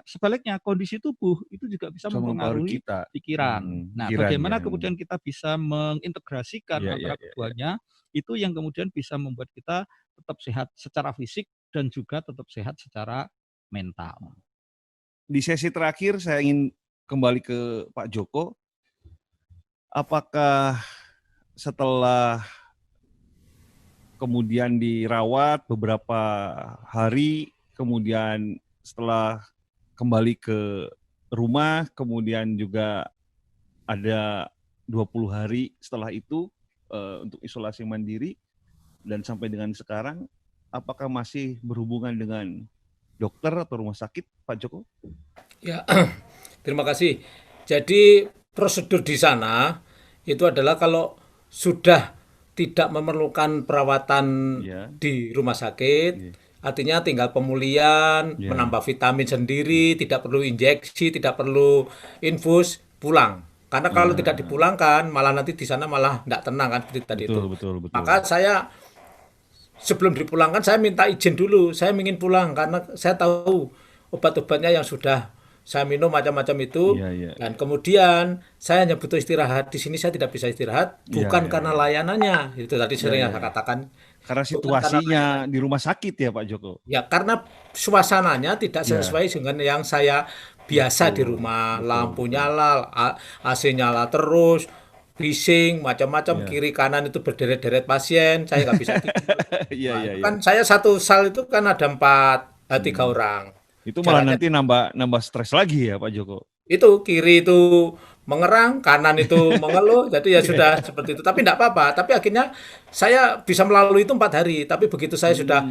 sebaliknya kondisi tubuh itu juga bisa bisa mempengaruhi mempengaruhi kita. pikiran. Nah, Pikiran, bagaimana ya. kemudian kita bisa mengintegrasikan Iya, antara iya, iya, keduanya, itu yang kemudian bisa membuat kita tetap sehat secara fisik dan juga tetap sehat secara mental. Di sesi terakhir saya ingin kembali ke Pak Joko. Apakah setelah kemudian dirawat beberapa hari, kemudian setelah kembali ke rumah, kemudian juga ada 20 hari setelah itu untuk isolasi mandiri, dan sampai dengan sekarang, apakah masih berhubungan dengan dokter atau rumah sakit, Pak Joko? Ya, terima kasih. Jadi prosedur di sana itu adalah kalau sudah tidak memerlukan perawatan Ya. di rumah sakit, Iya. artinya tinggal pemulihan, Ya. menambah vitamin sendiri, tidak perlu injeksi, tidak perlu infus, pulang. Karena kalau Ya. tidak dipulangkan, malah nanti di sana malah tidak tenang kan seperti tadi itu. Betul. Maka saya sebelum dipulangkan saya minta izin dulu, saya ingin pulang karena saya tahu obat-obatnya yang sudah saya minum macam-macam itu. Iya. Dan kemudian saya hanya butuh istirahat. Di sini saya tidak bisa istirahat, bukan Iya, karena iya. layanannya. Itu tadi sering Iya, saya iya. katakan. Karena situasinya di rumah sakit ya Pak Joko. Ya karena suasananya tidak Ya. sesuai dengan yang saya biasa di rumah. Lampu nyala, AC nyala terus, bising, macam-macam, Ya. kiri kanan itu berderet-deret pasien, saya nggak bisa tidur. Iya. Kan saya satu sal itu kan ada 3 orang. Itu malah Jaraknya- nanti nambah stres lagi ya Pak Joko. Itu kiri itu mengerang, kanan itu mengeluh, jadi ya sudah seperti itu. Tapi tidak apa-apa. Tapi akhirnya saya bisa melalui itu 4 hari. Tapi begitu saya sudah,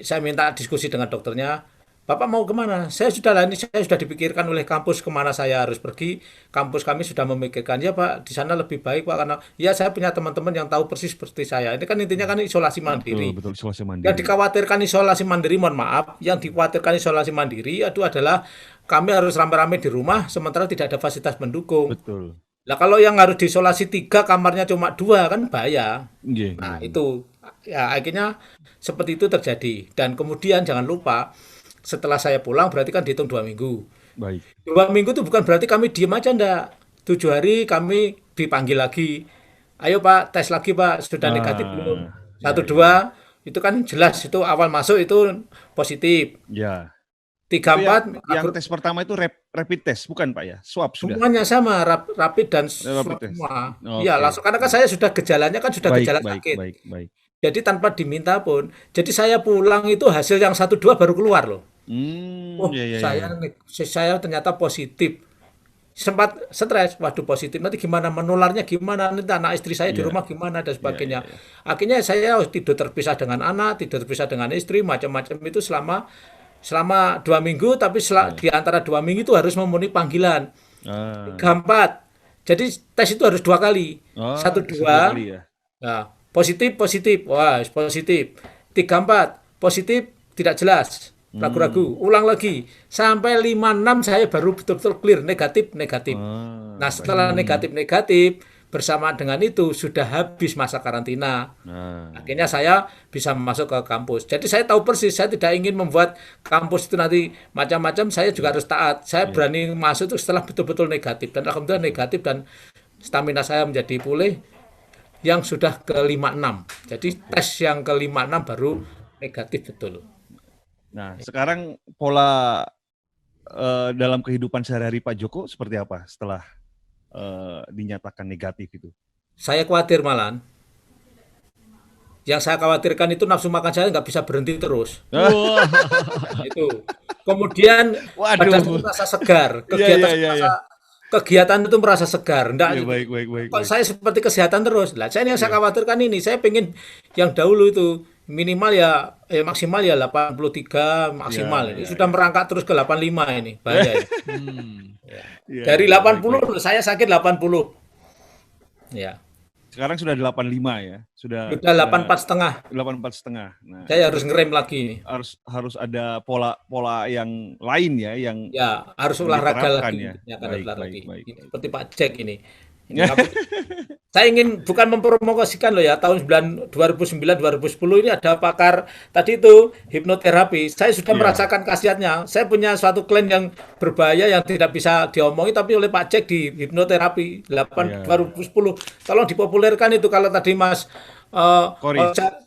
saya minta diskusi dengan dokternya, Bapak mau kemana? Saya sudah dipikirkan oleh kampus kemana saya harus pergi. Kampus kami sudah memikirkan, ya Pak, di sana lebih baik Pak, karena ya saya punya teman-teman yang tahu persis seperti saya. Ini kan intinya kan isolasi mandiri. Betul isolasi mandiri. Yang dikhawatirkan isolasi mandiri, mohon maaf, yang dikhawatirkan isolasi mandiri itu adalah kami harus rame-rame di rumah sementara tidak ada fasilitas pendukung. Betul. Nah kalau yang harus diisolasi 3 kamarnya cuma 2 kan bahaya. Iya. Nah itu ya akhirnya seperti itu terjadi. Dan kemudian jangan lupa setelah saya pulang berarti kan dihitung 2 minggu. Baik. 2 minggu itu bukan berarti kami diem aja enggak. 7 hari kami dipanggil lagi. Ayo Pak, tes lagi Pak, sudah negatif belum? 1, 2, itu kan jelas itu awal masuk itu positif. Ya. 3, 4, Yang tes pertama itu rapid test bukan Pak ya? Swab sudah. semuanya sama, rapid dan swab Rapid test. semua. Oke. Iya, langsung karena kan saya sudah gejalanya kan sudah gejala sakit. Baik. Jadi tanpa diminta pun. Jadi saya pulang itu hasil yang 1, 2 baru keluar loh. Iya. Saya ternyata positif. Sempat stres, waduh positif, nanti gimana menularnya, gimana nanti anak istri saya di Iya. rumah gimana dan sebagainya. Iya. Akhirnya saya tidur terpisah dengan anak, tidur terpisah dengan istri, macam-macam itu selama 2 minggu, tapi di antara 2 minggu itu harus memenuhi panggilan. 3, 4. Jadi tes itu harus 2 kali. 1, 2. Kali ya. Nah, positif. Wah, positif. 3, 4. Positif tidak jelas. ragu-ragu, ulang lagi sampai 5-6 saya baru betul-betul clear negatif. Nah, setelah negatif bersama dengan itu sudah habis masa karantina. Akhirnya saya bisa masuk ke kampus. Jadi saya tahu persis, saya tidak ingin membuat kampus itu nanti macam-macam, saya juga harus taat. Saya berani masuk itu setelah betul-betul negatif, dan alhamdulillah negatif, dan stamina saya menjadi pulih yang sudah ke 5-6. Jadi tes yang ke 5-6 baru negatif betul. Nah, sekarang pola dalam kehidupan sehari-hari Pak Joko seperti apa setelah dinyatakan negatif itu? Saya khawatir malah. Yang saya khawatirkan itu nafsu makan saya nggak bisa berhenti terus. Wah. Itu. Kemudian Waduh. badan merasa segar. Kegiatan itu merasa segar. Nggak, Ya, baik. kok saya seperti kesehatan terus. Lah, saya yang saya khawatirkan ini. Saya pengen yang dahulu itu minimal ya maksimal ya 83 maksimal. Ini sudah merangkak terus ke 85 ini. Bahaya ya. Ya, Dari baik. 80 saya sakit 80. Ya. Sekarang sudah 85 ya. Sudah 84,5. 84,5. Nah, Saya harus ngerem lagi ini. harus ada pola yang lain ya, yang Ya, harus olahraga diterapkan lagi. ya. Ya, kan Baik. Ini seperti Pak Jack ini. Saya ingin bukan mempromosikan loh ya, tahun 2009-2010 ini ada pakar tadi itu hipnoterapi. Saya sudah merasakan khasiatnya. Saya punya suatu klien yang berbahaya yang tidak bisa diomongi, tapi oleh Pak Jack di hipnoterapi 2010. Tolong dipopulerkan itu. Kalau tadi Mas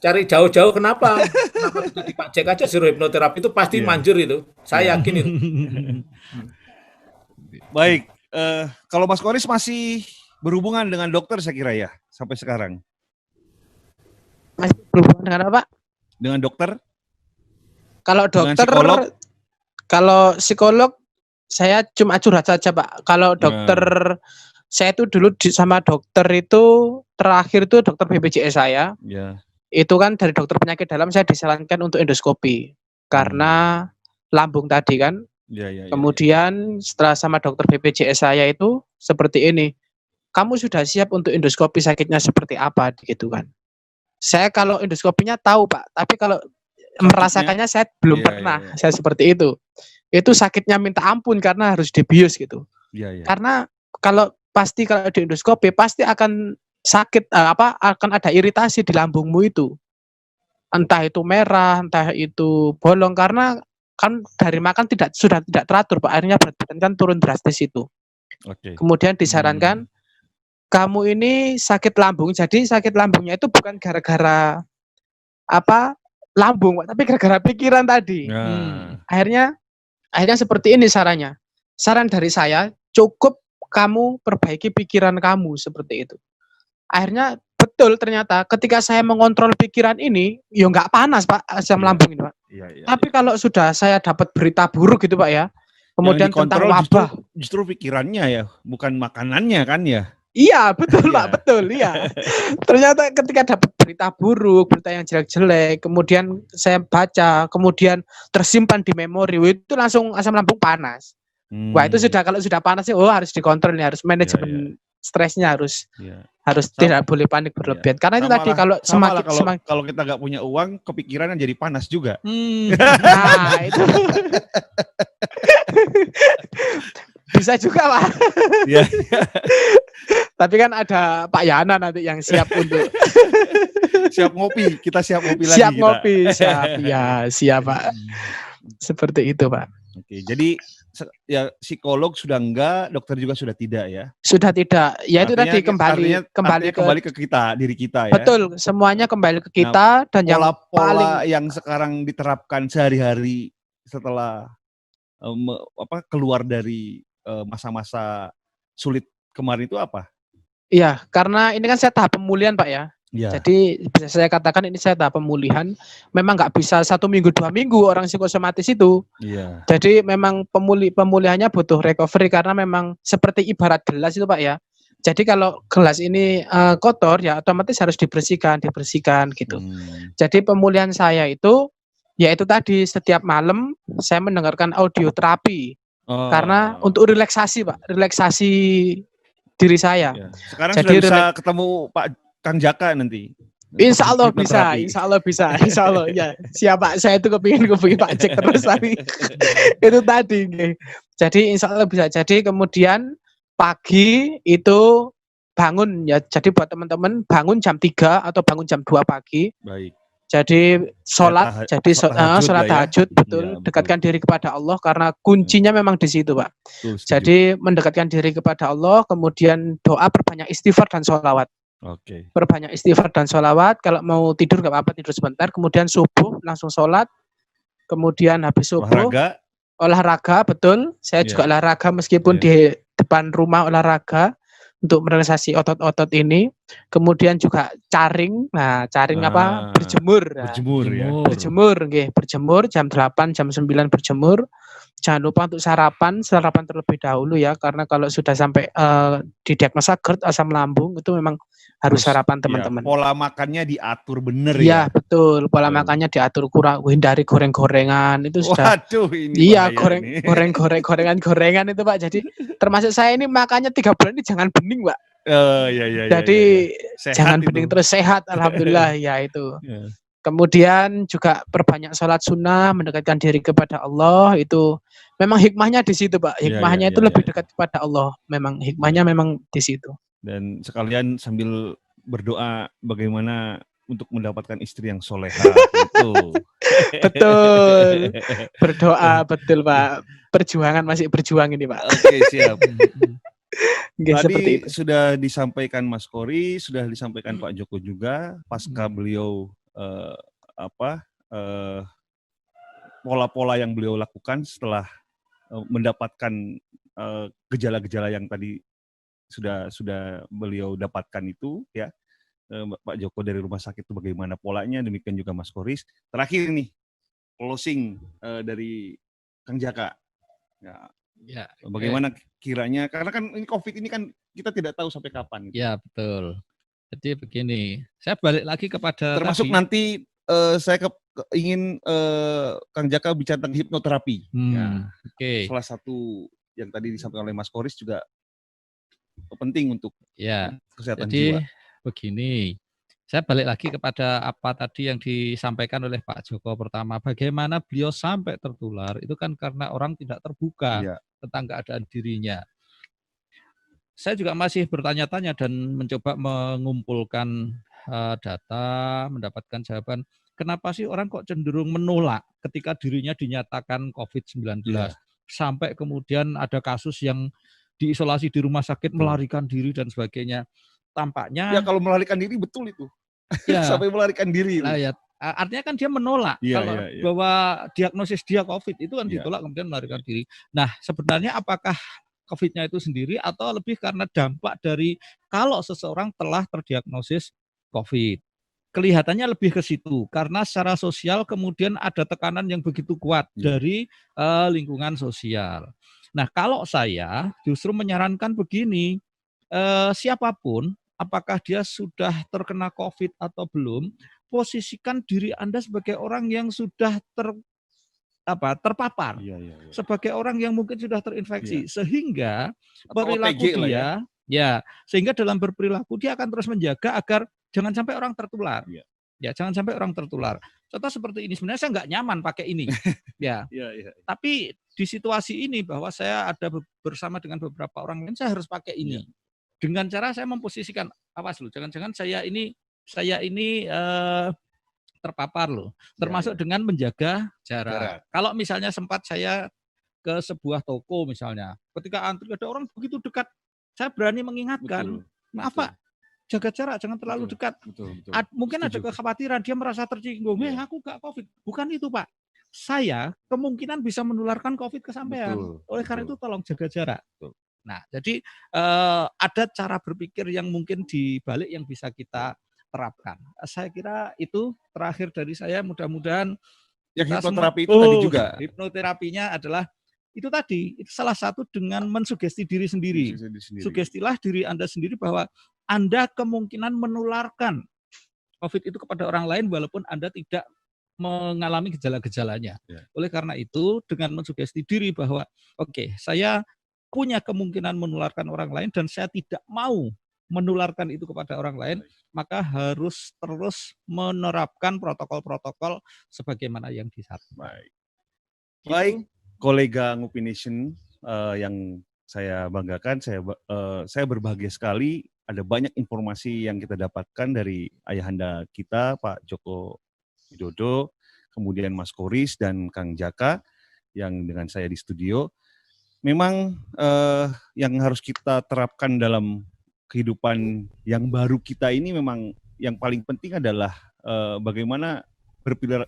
cari jauh-jauh, kenapa tidak di Pak Jack aja suruh hipnoterapi, itu pasti manjur itu. Saya yakin itu. Baik, kalau Mas Koris masih berhubungan dengan dokter saya kira ya sampai sekarang. Masih berhubungan dengan apa? Dengan dokter? Kalau Dengan dokter, psikolog? kalau psikolog saya cuma curhat saja Pak. Kalau dokter, saya itu dulu sama dokter itu terakhir itu dokter BPJS saya. Ya. Itu kan dari dokter penyakit dalam saya disarankan untuk endoskopi karena lambung tadi kan. Ya. Kemudian setelah sama dokter BPJS saya itu seperti ini. Kamu sudah siap untuk endoskopi, sakitnya seperti apa gitu kan. Saya kalau endoskopinya tahu Pak, tapi kalau merasakannya saya belum pernah. Saya seperti itu. Itu sakitnya minta ampun karena harus dibius gitu. Iya. Karena kalau di endoskopi pasti akan sakit, akan ada iritasi di lambungmu itu. Entah itu merah, entah itu bolong, karena kan dari makan sudah tidak teratur Pak. Akhirnya berat badan kan turun drastis itu. Oke. Kemudian disarankan kamu ini sakit lambung. Jadi sakit lambungnya itu bukan gara-gara lambung, tapi gara-gara pikiran tadi. Akhirnya seperti ini sarannya. Saran dari saya, cukup kamu perbaiki pikiran kamu seperti itu. Akhirnya betul ternyata ketika saya mengontrol pikiran ini, ya nggak panas Pak asam lambung ini Pak. Tapi kalau sudah saya dapat berita buruk gitu Pak ya, kemudian tentang wabah. Justru pikirannya ya, bukan makanannya kan ya. Iya betul Pak, betul iya. Ternyata ketika dapat berita buruk, berita yang jelek-jelek, kemudian saya baca, kemudian tersimpan di memori, itu langsung asam lambung panas. Wah itu kalau sudah panas sih, harus dikontrol nih, harus manajemen stresnya harus tidak boleh panik berlebihan. Karena itu tadi kalau kalau kita nggak punya uang, kepikiran jadi panas juga. Nah itu bisa juga Pak. Iya. Tapi kan ada Pak Yana nanti yang siap untuk siap ngopi. Kita siap ngopi lagi. Siap ngopi, siap Pak. Seperti itu Pak. Oke, jadi ya psikolog sudah enggak, dokter juga sudah tidak ya? Sudah tidak. Ya itu tadi kembali ke kita, diri kita ya. Betul, semuanya kembali ke kita. Dan pola yang sekarang diterapkan sehari-hari setelah keluar dari masa-masa sulit kemarin itu apa? Iya, karena ini kan saya tahap pemulihan Pak ya. Ya. Jadi bisa saya katakan ini saya tahap pemulihan. Memang nggak bisa 1 minggu 2 minggu orang psikosomatis itu. Iya. Jadi memang pemulihannya butuh recovery karena memang seperti ibarat gelas itu Pak ya. Jadi kalau gelas ini kotor ya otomatis harus dibersihkan gitu. Jadi pemulihan saya itu yaitu tadi setiap malam saya mendengarkan audio terapi. Karena untuk relaksasi Pak, relaksasi diri saya. Ya. Sekarang jadi sudah bisa ketemu Pak Kang Jaka nanti. Insya Allah bisa, Hipnoterapi. insya Allah bisa, insya Allah ya. Siapa saya itu kepingin Pak Jack terus tapi itu tadi. Nggih. Jadi insya Allah bisa. Jadi kemudian pagi itu bangun ya. Jadi buat teman-teman bangun jam 3 atau bangun jam 2 pagi. Baik. Jadi sholat, jadi tahajud sholat lah ya. tahajud betul. Iya, betul. Dekatkan diri kepada Allah karena kuncinya memang di situ, Pak. Betul, setuju. Jadi mendekatkan diri kepada Allah, kemudian doa, perbanyak istighfar dan sholawat. Oke. Perbanyak istighfar dan sholawat. Kalau mau tidur nggak apa-apa, tidur sebentar. Kemudian subuh langsung sholat. Kemudian habis subuh olahraga, betul. Saya juga olahraga meskipun di depan rumah olahraga untuk merelaksasi otot-otot ini. Kemudian juga caring. Nah, caring apa? Berjemur. Nah, Berjemur ya. Berjemur, nggih, berjemur jam 8, jam 9 berjemur. Jangan lupa untuk sarapan terlebih dahulu ya, karena kalau sudah sampai didiagnosa GERD asam lambung itu memang harus sarapan teman-teman. Ya, pola makannya diatur bener ya. Iya, betul. Pola Betul. makannya diatur, kurang hindari goreng-gorengan itu sudah. Waduh, ini iya, bahaya gorengan itu Pak. Jadi termasuk saya ini makannya 3 bulan ini jangan bening, Pak. Iya. Jadi jangan Sehat bening itu. terus, sehat alhamdulillah ya itu. Ya. Kemudian juga perbanyak sholat sunnah, mendekatkan diri kepada Allah, itu memang hikmahnya di situ, Pak. Hikmahnya itu lebih dekat kepada Allah. Memang hikmahnya memang di situ. Dan sekalian sambil berdoa bagaimana untuk mendapatkan istri yang soleha gitu. Betul. Berdoa, betul Pak. Perjuangan, masih berjuang ini Pak. Oke, siap. Nggih, seperti Tadi itu. sudah disampaikan Mas Kori, sudah disampaikan Pak Joko juga, pasca beliau pola-pola yang beliau lakukan setelah mendapatkan gejala-gejala yang tadi sudah beliau dapatkan itu ya. Pak Joko dari rumah sakit itu bagaimana polanya, demikian juga Mas Koris. Terakhir nih, closing dari Kang Jaka. Ya, bagaimana kiranya, karena kan ini COVID ini kan kita tidak tahu sampai kapan. Gitu. Ya, betul. Jadi begini, saya balik lagi kepada termasuk tadi. Nanti saya ingin Kang Jaka bicara tentang hipnoterapi. Oke. Salah satu yang tadi disampaikan oleh Mas Koris juga penting untuk kesehatan jiwa. Jadi begini, saya balik lagi kepada apa tadi yang disampaikan oleh Pak Joko pertama. Bagaimana beliau sampai tertular, itu kan karena orang tidak terbuka tentang keadaan dirinya. Saya juga masih bertanya-tanya dan mencoba mengumpulkan data, mendapatkan jawaban. Kenapa sih orang kok cenderung menolak ketika dirinya dinyatakan COVID-19? Sampai kemudian ada kasus yang diisolasi di rumah sakit, melarikan diri dan sebagainya. Tampaknya kalau melarikan diri betul itu. Sampai melarikan diri. Artinya kan dia menolak bahwa diagnosis dia COVID itu kan ditolak kemudian melarikan diri. Nah, sebenarnya apakah COVID-nya itu sendiri atau lebih karena dampak dari kalau seseorang telah terdiagnosis COVID? Kelihatannya lebih ke situ karena secara sosial kemudian ada tekanan yang begitu kuat dari lingkungan sosial. Nah, kalau saya justru menyarankan begini, siapapun apakah dia sudah terkena COVID atau belum, posisikan diri Anda sebagai orang yang sudah terpapar, sebagai orang yang mungkin sudah terinfeksi, sehingga perilaku dia, sehingga dalam berperilaku dia akan terus menjaga agar jangan sampai orang tertular. Jangan sampai orang tertular. Contoh seperti ini, sebenarnya saya nggak nyaman pakai ini, tapi di situasi ini bahwa saya ada bersama dengan beberapa orang lain, saya harus pakai ini. Dengan cara saya memposisikan, awas loh, jangan-jangan saya ini terpapar loh, termasuk dengan menjaga jarak. Kalau misalnya sempat saya ke sebuah toko misalnya, ketika antri ada orang begitu dekat, saya berani mengingatkan, maaf Pak, jaga jarak, jangan terlalu dekat. Mungkin ada kekhawatiran, dia merasa tersinggung, aku gak COVID. Bukan itu Pak, saya kemungkinan bisa menularkan COVID ke sampean. Oleh karena itu tolong jaga jarak. Nah, jadi ada cara berpikir yang mungkin dibalik yang bisa kita terapkan. Saya kira itu terakhir dari saya, mudah-mudahan yang hipnoterapi itu tadi juga. Hipnoterapinya adalah itu tadi, itu salah satu dengan mensugesti diri sendiri. Sugestilah diri Anda sendiri bahwa Anda kemungkinan menularkan COVID itu kepada orang lain walaupun Anda tidak mengalami gejala-gejalanya. Oleh karena itu, dengan mensugesti diri bahwa oke, saya punya kemungkinan menularkan orang lain dan saya tidak mau menularkan itu kepada orang lain, maka harus terus menerapkan protokol-protokol sebagaimana yang disarankan. Baik. Gitu. Baik, kolega Ngopi Nation yang saya banggakan, saya berbahagia sekali ada banyak informasi yang kita dapatkan dari ayahanda kita Pak Joko Widodo, kemudian Mas Koris dan Kang Jaka yang dengan saya di studio. Memang yang harus kita terapkan dalam kehidupan yang baru kita ini memang yang paling penting adalah bagaimana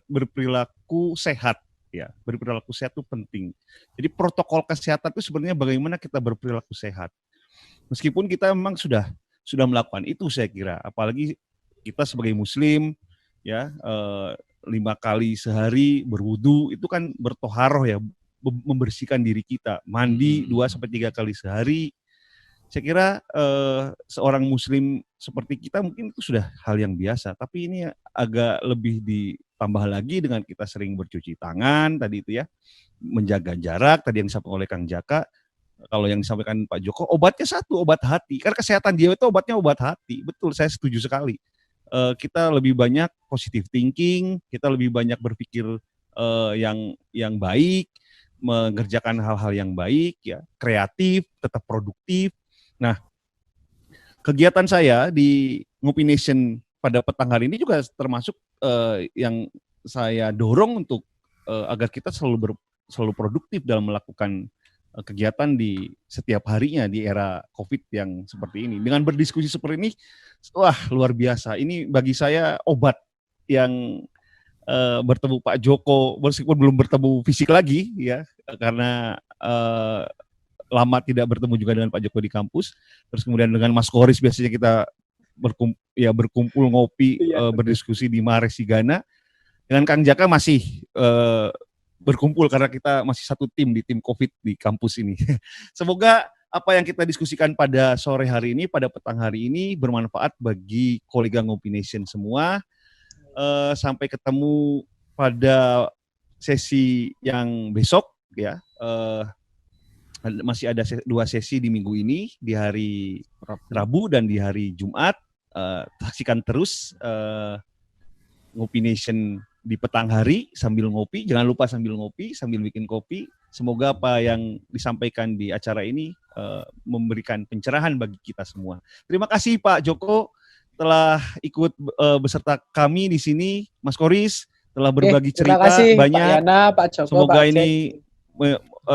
berperilaku sehat. Ya, berperilaku sehat itu penting. Jadi protokol kesehatan itu sebenarnya bagaimana kita berperilaku sehat. Meskipun kita memang sudah melakukan itu, saya kira, apalagi kita sebagai Muslim, ya 5 kali sehari berwudu itu kan bertoharoh ya, membersihkan diri kita, mandi 2-3 kali sehari. Saya kira seorang Muslim seperti kita mungkin itu sudah hal yang biasa, tapi ini agak lebih ditambah lagi dengan kita sering bercuci tangan tadi itu ya, menjaga jarak tadi yang disampaikan oleh Kang Jaka. Kalau yang disampaikan Pak Joko, obatnya satu, obat hati. Karena kesehatan jiwa itu obatnya obat hati. Betul, saya setuju sekali. Kita lebih banyak positive thinking, kita lebih banyak berpikir yang baik, mengerjakan hal-hal yang baik, ya, kreatif, tetap produktif. Nah, kegiatan saya di Ngopi Nation pada petang hari ini juga termasuk yang saya dorong untuk agar kita selalu produktif dalam melakukan kegiatan di setiap harinya di era COVID yang seperti ini. Dengan berdiskusi seperti ini, wah luar biasa. Ini bagi saya obat yang bertemu Pak Joko, meskipun belum bertemu fisik lagi ya, karena lama tidak bertemu juga dengan Pak Joko di kampus. Terus kemudian dengan Mas Koris biasanya kita berkumpul ngopi, berdiskusi di Maresigana. Dengan Kang Jaka masih berkumpul karena kita masih satu tim di tim COVID di kampus ini. Semoga apa yang kita diskusikan pada sore hari ini, pada petang hari ini bermanfaat bagi kolega Ngopi Nation semua. Sampai ketemu pada sesi yang besok ya. Masih ada 2 sesi di minggu ini, di hari Rabu dan di hari Jumat. Saksikan terus Ngopi Nation di petang hari sambil ngopi. Jangan lupa sambil ngopi, sambil bikin kopi. Semoga apa yang disampaikan di acara ini memberikan pencerahan bagi kita semua. Terima kasih Pak Joko telah ikut beserta kami di sini. Mas Koris telah berbagi cerita kasih, banyak. Pak Yana, Pak Joko, semoga Pak ini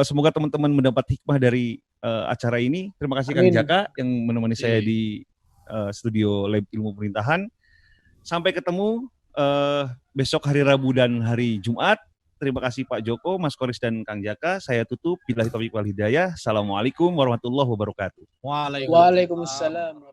semoga teman-teman mendapat hikmah dari acara ini. Terima kasih Kang Jaka yang menemani saya di studio Lab Ilmu Pemerintahan. Sampai ketemu besok hari Rabu dan hari Jumat. Terima kasih Pak Joko, Mas Koris dan Kang Jaka. Saya tutup. Billahi taufiq wal hidayah. Assalamualaikum warahmatullahi wabarakatuh. Waalaikumsalam.